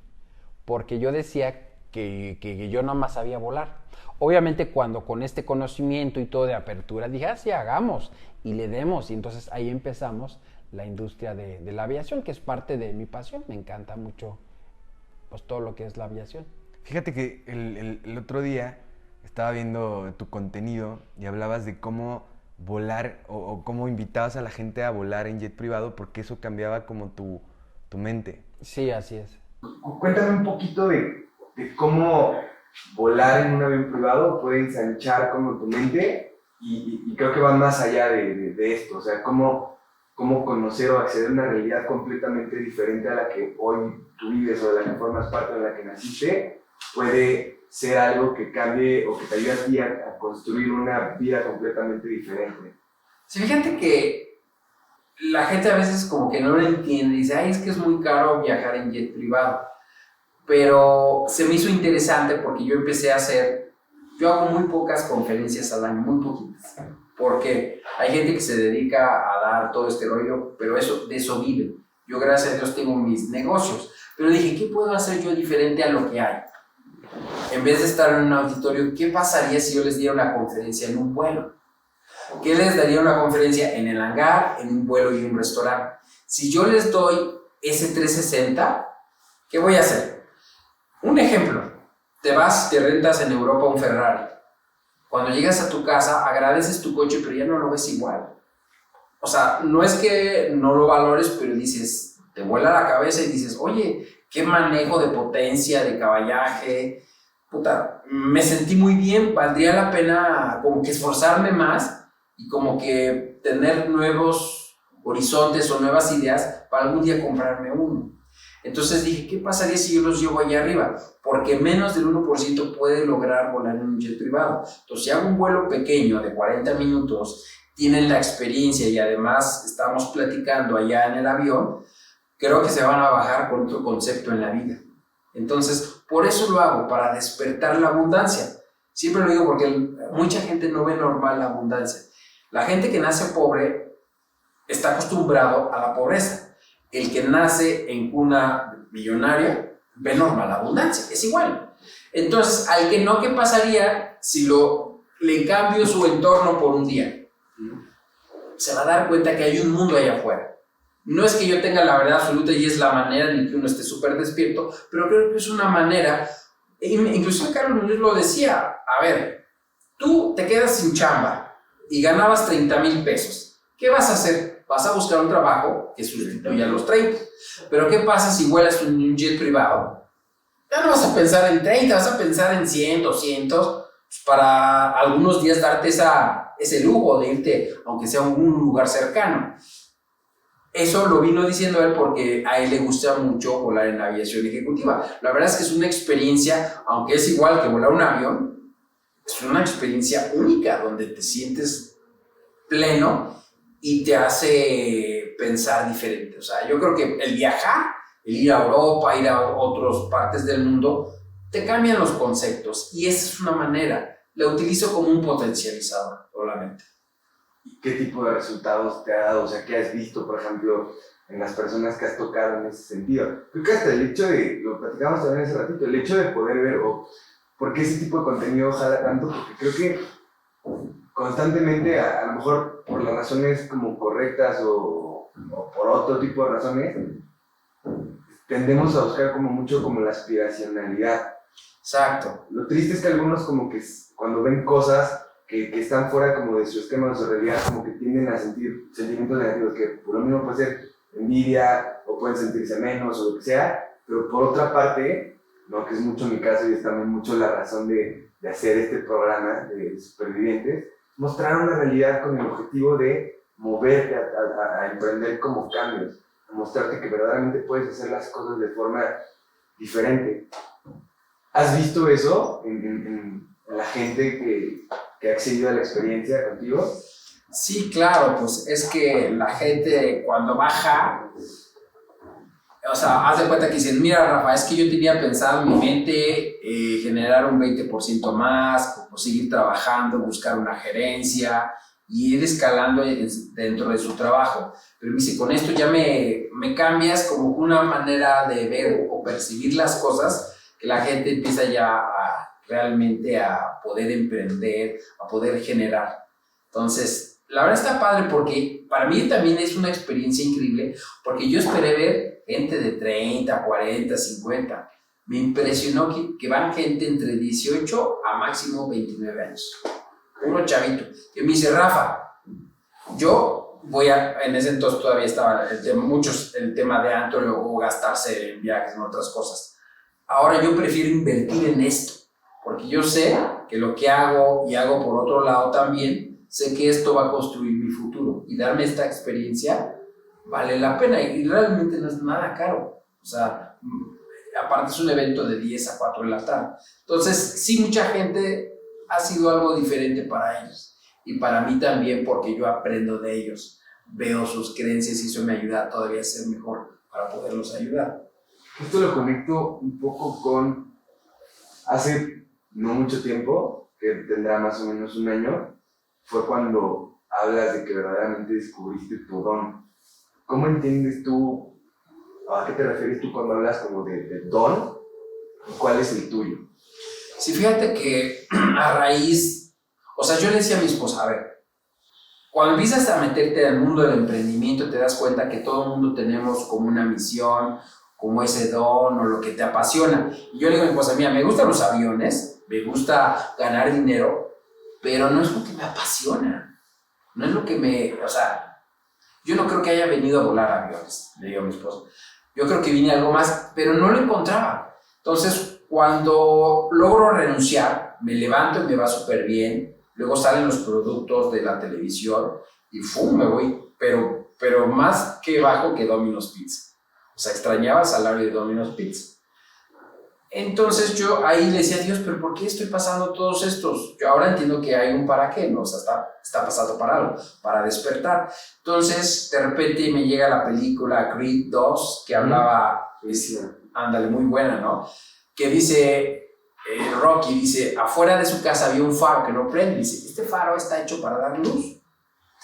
porque yo decía que yo nada más sabía volar. Obviamente cuando con este conocimiento y todo de apertura dije, sí, hagamos y le demos. Y entonces ahí empezamos la industria de la aviación, que es parte de mi pasión. Me encanta mucho pues todo lo que es la aviación. Fíjate que el otro día estaba viendo tu contenido y hablabas de cómo volar o cómo invitabas a la gente a volar en jet privado porque eso cambiaba como tu mente. Sí, así es. Cuéntame un poquito de cómo volar en un avión privado puede ensanchar como tu mente y creo que va más allá de esto, o sea, cómo conocer o acceder a una realidad completamente diferente a la que hoy tú vives o de la que formas parte, de la que naciste, puede ser algo que cambie o que te ayude a ti a construir una vida completamente diferente. Sí, fíjate que la gente a veces como que no lo entiende, dice, ay, es que es muy caro viajar en jet privado, pero se me hizo interesante porque yo hago muy pocas conferencias al año, muy poquitas, porque hay gente que se dedica a dar todo este rollo, pero de eso vive. Yo gracias a Dios tengo mis negocios, pero dije, ¿qué puedo hacer yo diferente a lo que hay? En vez de estar en un auditorio, ¿qué pasaría si yo les diera una conferencia en un vuelo? ¿Qué les daría una conferencia en el hangar, en un vuelo y un restaurante? Si yo les doy ese 360, ¿qué voy a hacer? Un ejemplo, te vas, te rentas en Europa un Ferrari. Cuando llegas a tu casa, agradeces tu coche, pero ya no lo ves igual. O sea, no es que no lo valores, pero dices, te vuela la cabeza y dices, oye, qué manejo de potencia, de caballaje. Puta, me sentí muy bien, valdría la pena como que esforzarme más y como que tener nuevos horizontes o nuevas ideas para algún día comprarme uno. Entonces dije, ¿qué pasaría si yo los llevo allá arriba? Porque menos del 1% puede lograr volar en un jet privado. Entonces, si hago un vuelo pequeño de 40 minutos, tienen la experiencia y además estamos platicando allá en el avión, creo que se van a bajar con otro concepto en la vida. Entonces, por eso lo hago, para despertar la abundancia. Siempre lo digo porque mucha gente no ve normal la abundancia. La gente que nace pobre está acostumbrado a la pobreza. El que nace en cuna millonaria ve normal la abundancia, es igual. Entonces, al que no, ¿qué pasaría si le cambio su entorno por un día? Se va a dar cuenta que hay un mundo allá afuera. No es que yo tenga la verdad absoluta y es la manera ni que uno esté súper despierto, pero creo que es una manera. Inclusive Carlos Muñoz lo decía, a ver, tú te quedas sin chamba y ganabas 30,000 pesos. ¿Qué vas a hacer? Vas a buscar un trabajo que sustituya los 30. Pero ¿qué pasa si vuelas en un jet privado? Ya no vas a pensar en 30, vas a pensar en 100, 200, para algunos días darte ese lujo de irte, aunque sea a un lugar cercano. Eso lo vino diciendo él porque a él le gusta mucho volar en la aviación ejecutiva. La verdad es que es una experiencia, aunque es igual que volar un avión, es una experiencia única donde te sientes pleno y te hace pensar diferente. O sea, yo creo que el viajar, el ir a Europa, ir a otras partes del mundo, te cambian los conceptos y esa es una manera. La utilizo como un potencializador, solamente. ¿Y qué tipo de resultados te ha dado? O sea, ¿qué has visto, por ejemplo, en las personas que has tocado en ese sentido? Creo que hasta el hecho de, lo platicamos también hace ratito, el hecho de poder ver, o por qué ese tipo de contenido jala tanto, porque creo que constantemente, a lo mejor por las razones como correctas o por otro tipo de razones, tendemos a buscar como mucho como la aspiracionalidad. Exacto. Lo triste es que algunos como que cuando ven cosas que están fuera como de su esquema, de su realidad, como que tienden a sentir sentimientos negativos, que por lo mismo puede ser envidia o pueden sentirse menos o lo que sea, pero por otra parte, ¿no? Que es mucho mi caso y es también mucho la razón de hacer este programa de Supervivientes, mostrar una realidad con el objetivo de moverte a emprender como cambios, a mostrarte que verdaderamente puedes hacer las cosas de forma diferente. ¿Has visto eso en la gente que ha accedido a la experiencia contigo? Sí, claro, pues es que la gente cuando baja, o sea, haz de cuenta que dicen, mira Rafa, es que yo tenía pensado en mi mente generar un 20% más, o seguir trabajando, buscar una gerencia y ir escalando dentro de su trabajo. Pero me dice, con esto ya me cambias como una manera de ver o percibir las cosas, que la gente empieza ya realmente a poder emprender, a poder generar. Entonces, la verdad está padre porque para mí también es una experiencia increíble, porque yo esperé ver gente de 30, 40, 50. Me impresionó que van gente entre 18 a máximo 29 años. Uno chavito. Y me dice, Rafa, yo en ese entonces todavía estaba el tema de antro o gastarse en viajes, en otras cosas. Ahora yo prefiero invertir en esto, porque yo sé que lo que hago y hago por otro lado también, sé que esto va a construir mi futuro y darme esta experiencia vale la pena y realmente no es nada caro. O sea, aparte es un evento de 10 a 4 de la tarde. Entonces, sí, mucha gente ha sido algo diferente para ellos y para mí también porque yo aprendo de ellos, veo sus creencias y eso me ayuda todavía a ser mejor para poderlos ayudar. Esto lo conecto un poco con hace no mucho tiempo, que tendrá más o menos un año, fue cuando hablas de que verdaderamente descubriste tu don. ¿Cómo entiendes tú, a qué te refieres tú cuando hablas como de don? ¿Cuál es el tuyo? Sí, fíjate que a raíz, o sea, yo le decía a mi esposa, a ver, cuando empiezas a meterte al mundo del emprendimiento te das cuenta que todo el mundo tenemos como una misión, como ese don o lo que te apasiona. Y yo le digo a mi esposa, mira, me gustan los aviones, me gusta ganar dinero, pero no es lo que me apasiona, no es lo que o sea, yo no creo que haya venido a volar aviones, le digo a mi esposa. Yo creo que vine a algo más, pero no lo encontraba. Entonces, cuando logro renunciar, me levanto y me va súper bien, luego salen los productos de la televisión y ¡fum! Me voy, pero más que bajo que Domino's Pizza. O sea, extrañaba el salario de Domino's Pizza. Entonces yo ahí le decía a Dios, pero ¿por qué estoy pasando todos estos? Yo ahora entiendo que hay un para qué, ¿no? O sea, está pasando para algo, para despertar. Entonces, de repente me llega la película Creed 2, que hablaba, ándale, muy buena, ¿no? Que dice, Rocky dice, afuera de su casa había un faro que no prende. Dice, este faro está hecho para dar luz.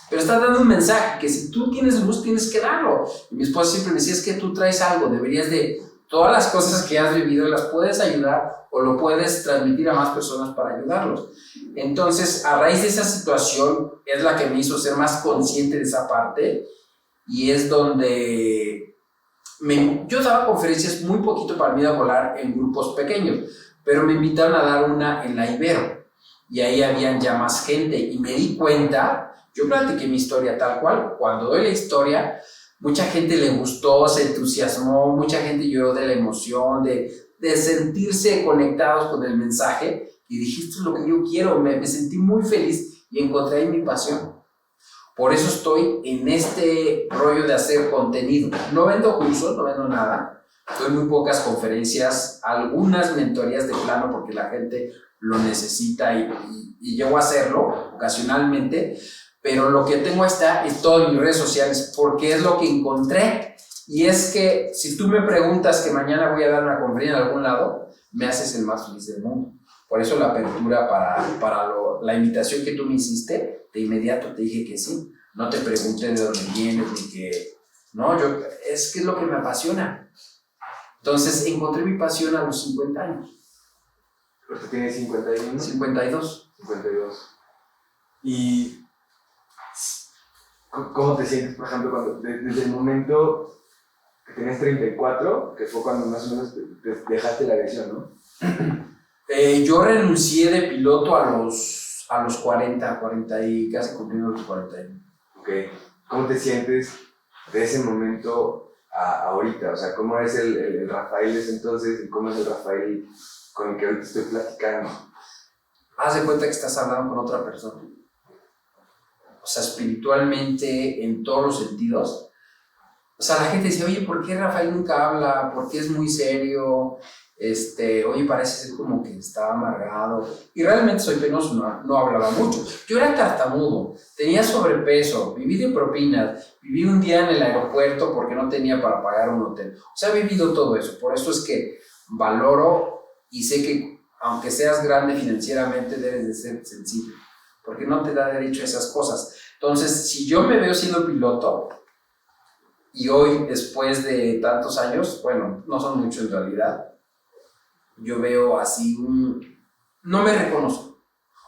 Pero está dando un mensaje, que si tú tienes luz, tienes que darlo. Y mi esposa siempre me decía, es que tú traes algo, deberías de... Todas las cosas que has vivido las puedes ayudar o lo puedes transmitir a más personas para ayudarlos. Entonces, a raíz de esa situación, es la que me hizo ser más consciente de esa parte y es donde yo daba conferencias muy poquito para mí a volar en grupos pequeños, pero me invitaron a dar una en la Ibero y ahí habían ya más gente y me di cuenta, yo platiqué mi historia tal cual, cuando doy la historia, mucha gente le gustó, se entusiasmó, mucha gente lloró de la emoción, de sentirse conectados con el mensaje y dije, esto es lo que yo quiero, me sentí muy feliz y encontré ahí mi pasión. Por eso estoy en este rollo de hacer contenido. No vendo cursos, no vendo nada, doy muy pocas conferencias, algunas mentorías de plano porque la gente lo necesita y llego a hacerlo ocasionalmente, pero lo que tengo es todo en mis redes sociales porque es lo que encontré. Y es que si tú me preguntas que mañana voy a dar una conferencia en algún lado, me haces el más feliz del mundo. Por eso la apertura la invitación que tú me hiciste, de inmediato te dije que sí. No te pregunté de dónde vienes ni que... No, es que es lo que me apasiona. Entonces encontré mi pasión a los 50 años. ¿Pero tú tienes 51? 52. 52. ¿Y cómo te sientes, por ejemplo, cuando desde el momento que tenías 34, que fue cuando más o menos te dejaste la aviación, ¿no? Yo renuncié de piloto a los 40 y casi cumpliendo los 40 años. Ok. ¿Cómo te sientes de ese momento a ahorita? O sea, ¿cómo es el Rafael de ese entonces y cómo es el Rafael con el que ahorita estoy platicando? Haz de cuenta que estás hablando con otra persona. O sea, espiritualmente, en todos los sentidos. O sea, la gente dice, oye, ¿por qué Rafael nunca habla? ¿Por qué es muy serio? Oye, parece ser como que estaba amargado. Y realmente soy penoso, no hablaba mucho. Yo era tartamudo, tenía sobrepeso, viví de propinas, viví un día en el aeropuerto porque no tenía para pagar un hotel. O sea, he vivido todo eso. Por eso es que valoro y sé que aunque seas grande financieramente, debes de ser sensible, porque no te da derecho a esas cosas. Entonces, si yo me veo siendo piloto, y hoy, después de tantos años, bueno, no son muchos en realidad, yo veo así no me reconozco.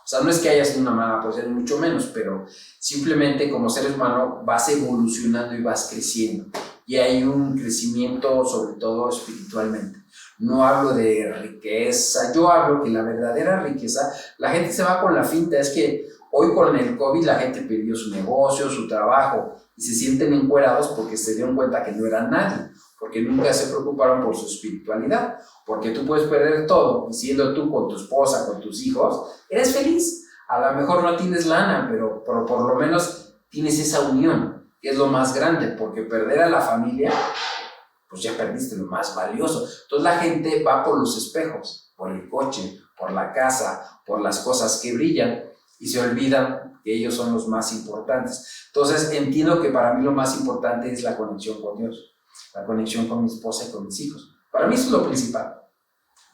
O sea, no es que haya sido una mala posición, mucho menos, pero simplemente como ser humano vas evolucionando y vas creciendo. Y hay un crecimiento, sobre todo espiritualmente. No hablo de riqueza, yo hablo que la verdadera riqueza, la gente se va con la finta, es que hoy con el COVID la gente perdió su negocio, su trabajo, y se sienten encuerados porque se dieron cuenta que no eran nadie, porque nunca se preocuparon por su espiritualidad, porque tú puedes perder todo, y siendo tú con tu esposa, con tus hijos, eres feliz. A lo mejor no tienes lana, pero por lo menos tienes esa unión, que es lo más grande, porque perder a la familia, pues ya perdiste lo más valioso. Entonces la gente va por los espejos, por el coche, por la casa, por las cosas que brillan, y se olvidan que ellos son los más importantes. Entonces entiendo que para mí lo más importante es la conexión con Dios, la conexión con mi esposa y con mis hijos. Para mí eso es lo principal.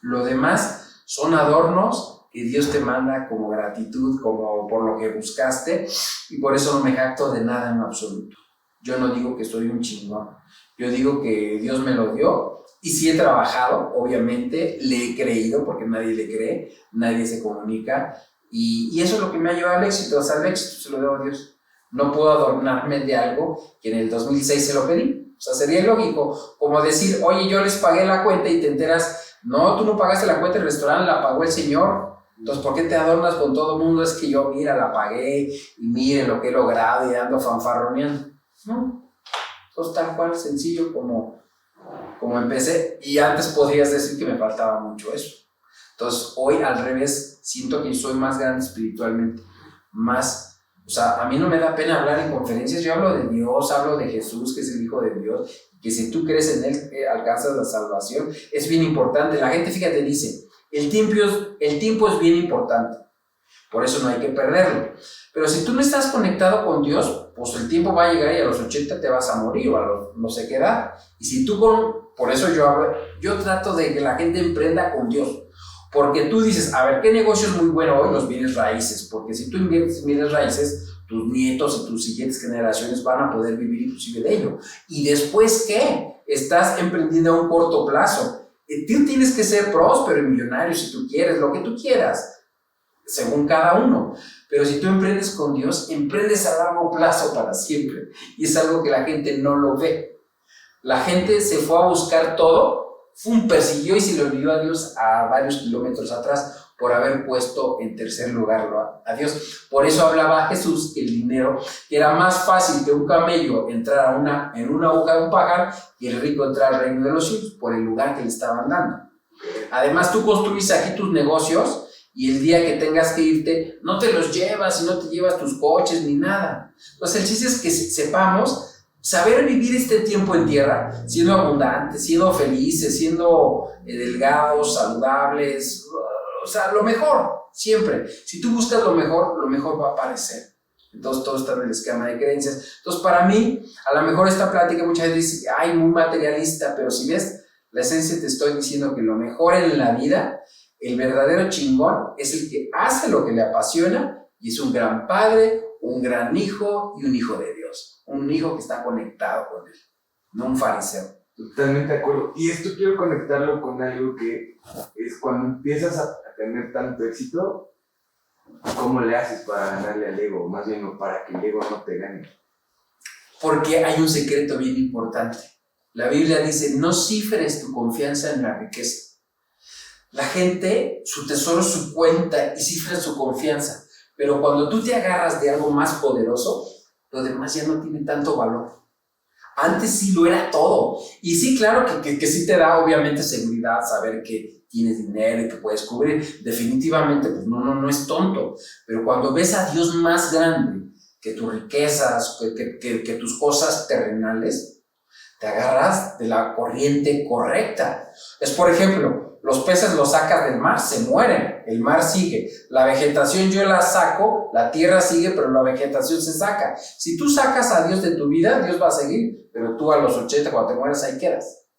Lo demás son adornos que Dios te manda como gratitud, como por lo que buscaste, y por eso no me jacto de nada en absoluto. Yo no digo que soy un chingón, yo digo que Dios me lo dio, y sí he trabajado, obviamente, le he creído, porque nadie le cree, nadie se comunica, y eso es lo que me ha llevado al éxito. O sea, el éxito se lo debo a Dios. No puedo adornarme de algo que en el 2006 se lo pedí. O sea, sería ilógico, como decir, oye, yo les pagué la cuenta y te enteras, no, tú no pagaste la cuenta, el restaurante la pagó el señor. Entonces, ¿por qué te adornas con todo el mundo? Es que yo, mira, la pagué y mire lo que he logrado y ando fanfarroneando. No, entonces tal cual, sencillo como empecé. Y antes podrías decir que me faltaba mucho eso. Entonces, hoy al revés, siento que soy más grande espiritualmente, más, o sea, a mí no me da pena hablar en conferencias, yo hablo de Dios, hablo de Jesús, que es el Hijo de Dios, que si tú crees en Él, alcanzas la salvación, es bien importante. La gente, fíjate, dice, el tiempo es bien importante, por eso no hay que perderlo. Pero si tú no estás conectado con Dios, pues el tiempo va a llegar y a los 80 te vas a morir o a los no sé qué edad. Y si tú por eso yo trato de que la gente emprenda con Dios. Porque tú dices, a ver, ¿qué negocio es muy bueno hoy? Los bienes raíces. Porque si tú inviertes en bienes raíces, tus nietos y tus siguientes generaciones van a poder vivir inclusive de ello. ¿Y después qué? Estás emprendiendo a un corto plazo. Tú tienes que ser próspero y millonario si tú quieres, lo que tú quieras, según cada uno. Pero si tú emprendes con Dios, emprendes a largo plazo para siempre. Y es algo que la gente no lo ve. La gente se fue a buscar todo, persiguió y se le olvidó a Dios a varios kilómetros atrás por haber puesto en tercer lugar a Dios. Por eso hablaba Jesús que el dinero, que era más fácil que un camello entrar en una aguja de un pajar y el rico entrar al reino de los cielos por el lugar que le estaban dando. Además, tú construís aquí tus negocios y el día que tengas que irte, no te los llevas y no te llevas tus coches ni nada. Entonces, el chiste es que sepamos saber vivir este tiempo en tierra, siendo abundantes, siendo felices, siendo delgados, saludables, o sea, lo mejor, siempre. Si tú buscas lo mejor va a aparecer. Entonces todo está en el esquema de creencias. Entonces para mí, a lo mejor esta plática muchas veces dice, ay, muy materialista, pero si ves la esencia, te estoy diciendo que lo mejor en la vida, el verdadero chingón, es el que hace lo que le apasiona y es un gran padre, un gran hijo y un hijo de Dios. Un hijo que está conectado con él, no un fariseo. Totalmente de acuerdo. Y esto quiero conectarlo con algo que es cuando empiezas a tener tanto éxito, ¿cómo le haces para ganarle al ego? Más bien, para que el ego no te gane. Porque hay un secreto bien importante. La Biblia dice, no cifres tu confianza en la riqueza. La gente, su tesoro es su cuenta y cifra su confianza. Pero cuando tú te agarras de algo más poderoso, lo demás ya no tiene tanto valor. Antes sí lo era todo. Y sí, claro que sí te da obviamente seguridad saber que tienes dinero y que puedes cubrir. Definitivamente, pues no es tonto. Pero cuando ves a Dios más grande que tus riquezas, que tus cosas terrenales, te agarras de la corriente correcta. Es, por ejemplo, los peces los sacas del mar, se mueren, el mar sigue. La vegetación yo la saco, la tierra sigue, pero la vegetación se saca. Si tú sacas a Dios de tu vida, Dios va a seguir, pero tú a los 80, cuando te mueras, ahí quedas.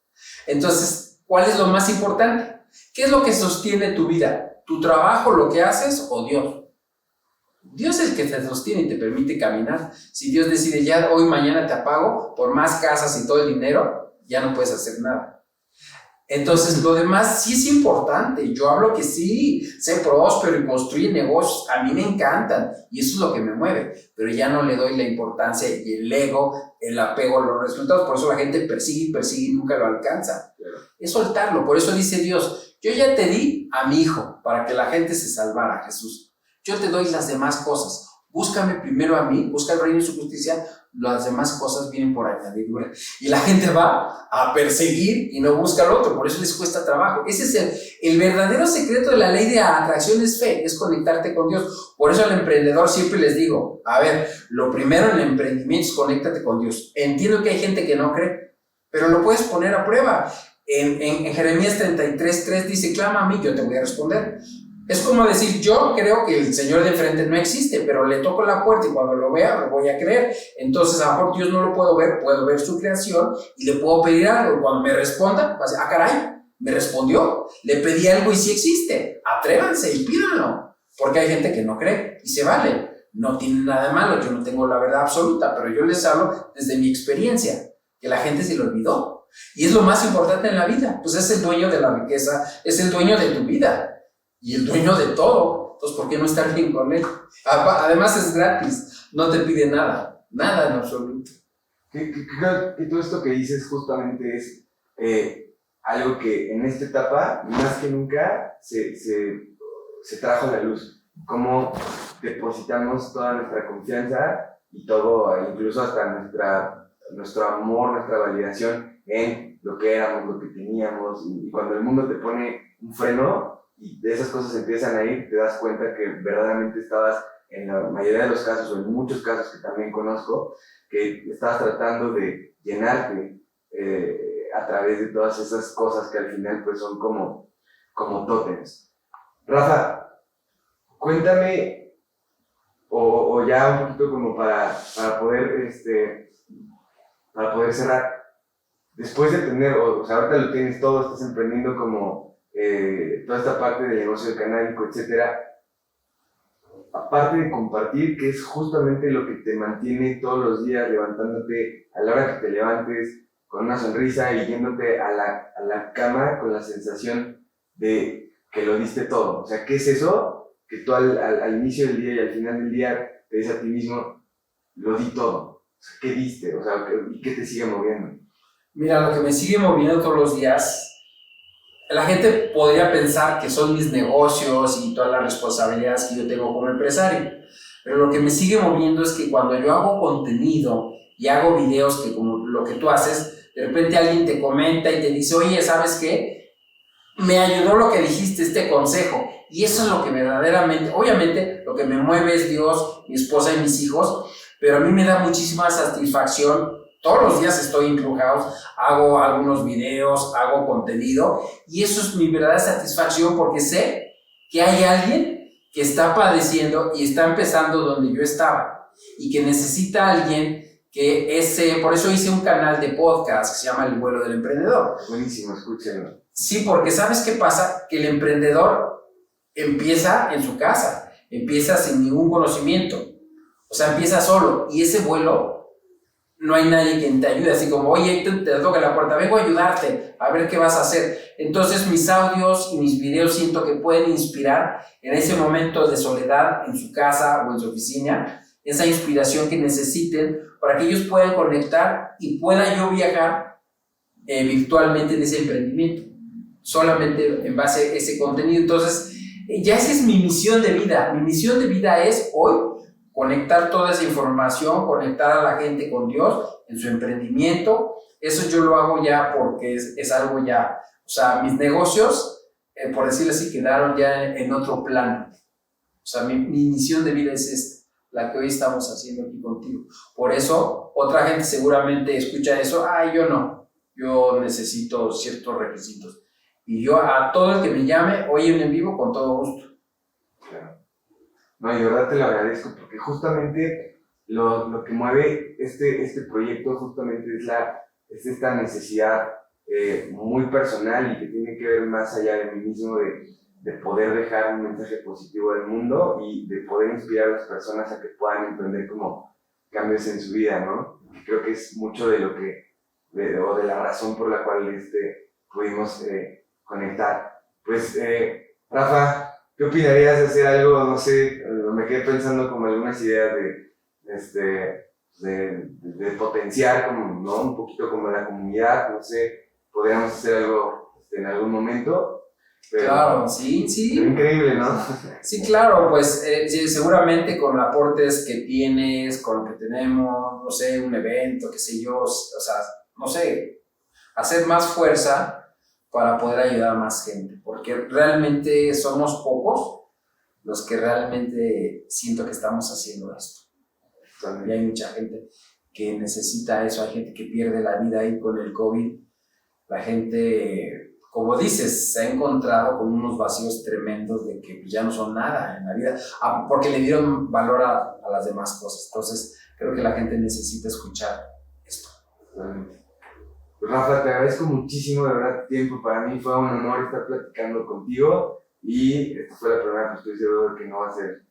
Entonces, ¿cuál es lo más importante? ¿Qué es lo que sostiene tu vida? ¿Tu trabajo, lo que haces o Dios? Dios es el que te sostiene y te permite caminar. Si Dios decide ya hoy, mañana te apago, por más casas y todo el dinero, ya no puedes hacer nada. Entonces, lo demás sí es importante. Yo hablo que sí, sé próspero y construye negocios. A mí me encantan y eso es lo que me mueve. Pero ya no le doy la importancia y el ego, el apego a los resultados. Por eso la gente persigue y nunca lo alcanza. Es soltarlo. Por eso dice Dios, yo ya te di a mi hijo para que la gente se salvara, Jesús. Yo te doy las demás cosas. Búscame primero a mí, busca el reino y su justicia, las demás cosas vienen por añadidura. Y la gente va a perseguir y no busca al otro, por eso les cuesta trabajo. Ese es el verdadero secreto de la ley de atracción, es fe, es conectarte con Dios. Por eso al emprendedor siempre les digo, a ver, lo primero en el emprendimiento es conéctate con Dios. Entiendo que hay gente que no cree, pero lo puedes poner a prueba. En Jeremías 33:3 dice, clama a mí, yo te voy a responder. Es como decir, yo creo que el Señor de enfrente no existe, pero le toco la puerta y cuando lo vea lo voy a creer. Entonces a lo mejor Dios no lo puedo ver su creación y le puedo pedir algo. Cuando me responda, va a decir, ah, caray, me respondió, le pedí algo y sí existe. Atrévanse y pídanlo, porque hay gente que no cree y se vale. No tiene nada de malo, yo no tengo la verdad absoluta, pero yo les hablo desde mi experiencia, que la gente se lo olvidó. Y es lo más importante en la vida, pues es el dueño de la riqueza, es el dueño de tu vida. Y el dueño de todo, entonces ¿por qué no estar bien con él? Además es gratis, no te pide nada en absoluto. Que todo esto que dices justamente es algo que en esta etapa, más que nunca, se trajo a la luz. Cómo depositamos toda nuestra confianza y todo, incluso hasta nuestro amor, nuestra validación en lo que éramos, lo que teníamos. Y cuando el mundo te pone un freno, y de esas cosas empiezan a ir, te das cuenta que verdaderamente estabas, en la mayoría de los casos, o en muchos casos que también conozco, que estabas tratando de llenarte a través de todas esas cosas que al final pues son como tótems. Rafa, cuéntame, o ya un poquito como para poder cerrar, después de tener, o sea, ahorita lo tienes todo, estás emprendiendo como toda esta parte del negocio canábico, etcétera, aparte de compartir, que es justamente lo que te mantiene todos los días levantándote a la hora que te levantes con una sonrisa y yéndote a la cama con la sensación de que lo diste todo. O sea, ¿qué es eso? Que tú al inicio del día y al final del día te dices a ti mismo, lo di todo. O sea, ¿qué diste? O sea, ¿y qué te sigue moviendo? Mira, lo que me sigue moviendo todos los días, la gente podría pensar que son mis negocios y todas las responsabilidades que yo tengo como empresario, pero lo que me sigue moviendo es que cuando yo hago contenido y hago videos que como lo que tú haces, de repente alguien te comenta y te dice, oye, ¿sabes qué? Me ayudó lo que dijiste, este consejo, y eso es lo que verdaderamente, obviamente lo que me mueve es Dios, mi esposa y mis hijos, pero a mí me da muchísima satisfacción. Todos los días estoy en Clubhouse, hago algunos videos, hago contenido y eso es mi verdadera satisfacción porque sé que hay alguien que está padeciendo y está empezando donde yo estaba. y que necesita a alguien por eso hice un canal de podcast que se llama El Vuelo del Emprendedor. Buenísimo, escúchenlo. Sí, porque ¿sabes qué pasa? Que el emprendedor empieza en su casa, empieza sin ningún conocimiento, o sea, empieza solo, y ese vuelo no hay nadie quien te ayude, así como, oye, te toca la puerta, vengo a ayudarte, a ver qué vas a hacer. Entonces mis audios y mis videos siento que pueden inspirar en ese momento de soledad en su casa o en su oficina, esa inspiración que necesiten para que ellos puedan conectar y pueda yo viajar virtualmente en ese emprendimiento, solamente en base a ese contenido. Entonces, ya esa es mi misión de vida. Mi misión de vida es hoy conectar toda esa información, conectar a la gente con Dios en su emprendimiento. Eso yo lo hago ya porque es algo ya, o sea, mis negocios, por decirlo así, quedaron ya en otro plano. O sea, mi misión de vida es esta, la que hoy estamos haciendo aquí contigo. Por eso, otra gente seguramente escucha eso, yo no, yo necesito ciertos requisitos. Y yo a todo el que me llame, oye, un en vivo, con todo gusto. Claro. No, y de verdad te lo agradezco, porque justamente lo que mueve este proyecto justamente es esta necesidad muy personal y que tiene que ver más allá de mí mismo, de poder dejar un mensaje positivo al mundo y de poder inspirar a las personas a que puedan emprender como cambios en su vida, ¿no? Y creo que es mucho de lo que, o de la razón por la cual pudimos conectar. Pues, Rafa, ¿qué opinarías de hacer algo, no sé, me quedé pensando como algunas ideas de potenciar como, ¿no? Un poquito como la comunidad, no sé, podríamos hacer algo en algún momento. Pero, claro, sí. Increíble, ¿no? Sí, claro, pues seguramente con aportes que tienes, con lo que tenemos, no sé, un evento, qué sé yo, o sea, no sé, hacer más fuerza para poder ayudar a más gente, porque realmente somos pocos los que realmente siento que estamos haciendo esto. Y hay mucha gente que necesita eso, hay gente que pierde la vida ahí con el COVID, la gente, como dices, se ha encontrado con unos vacíos tremendos de que ya no son nada en la vida, porque le dieron valor a las demás cosas. Entonces, creo que la gente necesita escuchar esto. Pues Rafa, te agradezco muchísimo, de verdad, tu tiempo. Para mí fue un honor estar platicando contigo y esta fue la primera, pues estoy seguro de que no va a ser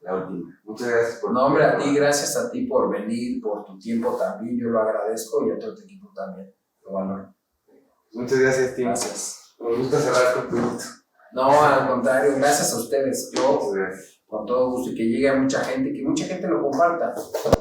la última. Muchas gracias por No, hombre, a ti, gracias a ti por venir, por tu tiempo también, yo lo agradezco y a todo tu equipo también, lo valoro. Muchas gracias, Tim. Gracias. Me gusta cerrar con tu gusto. No, al contrario, gracias a ustedes. Yo, Muchas gracias. con todo gusto, y que llegue a mucha gente, que mucha gente lo comparta.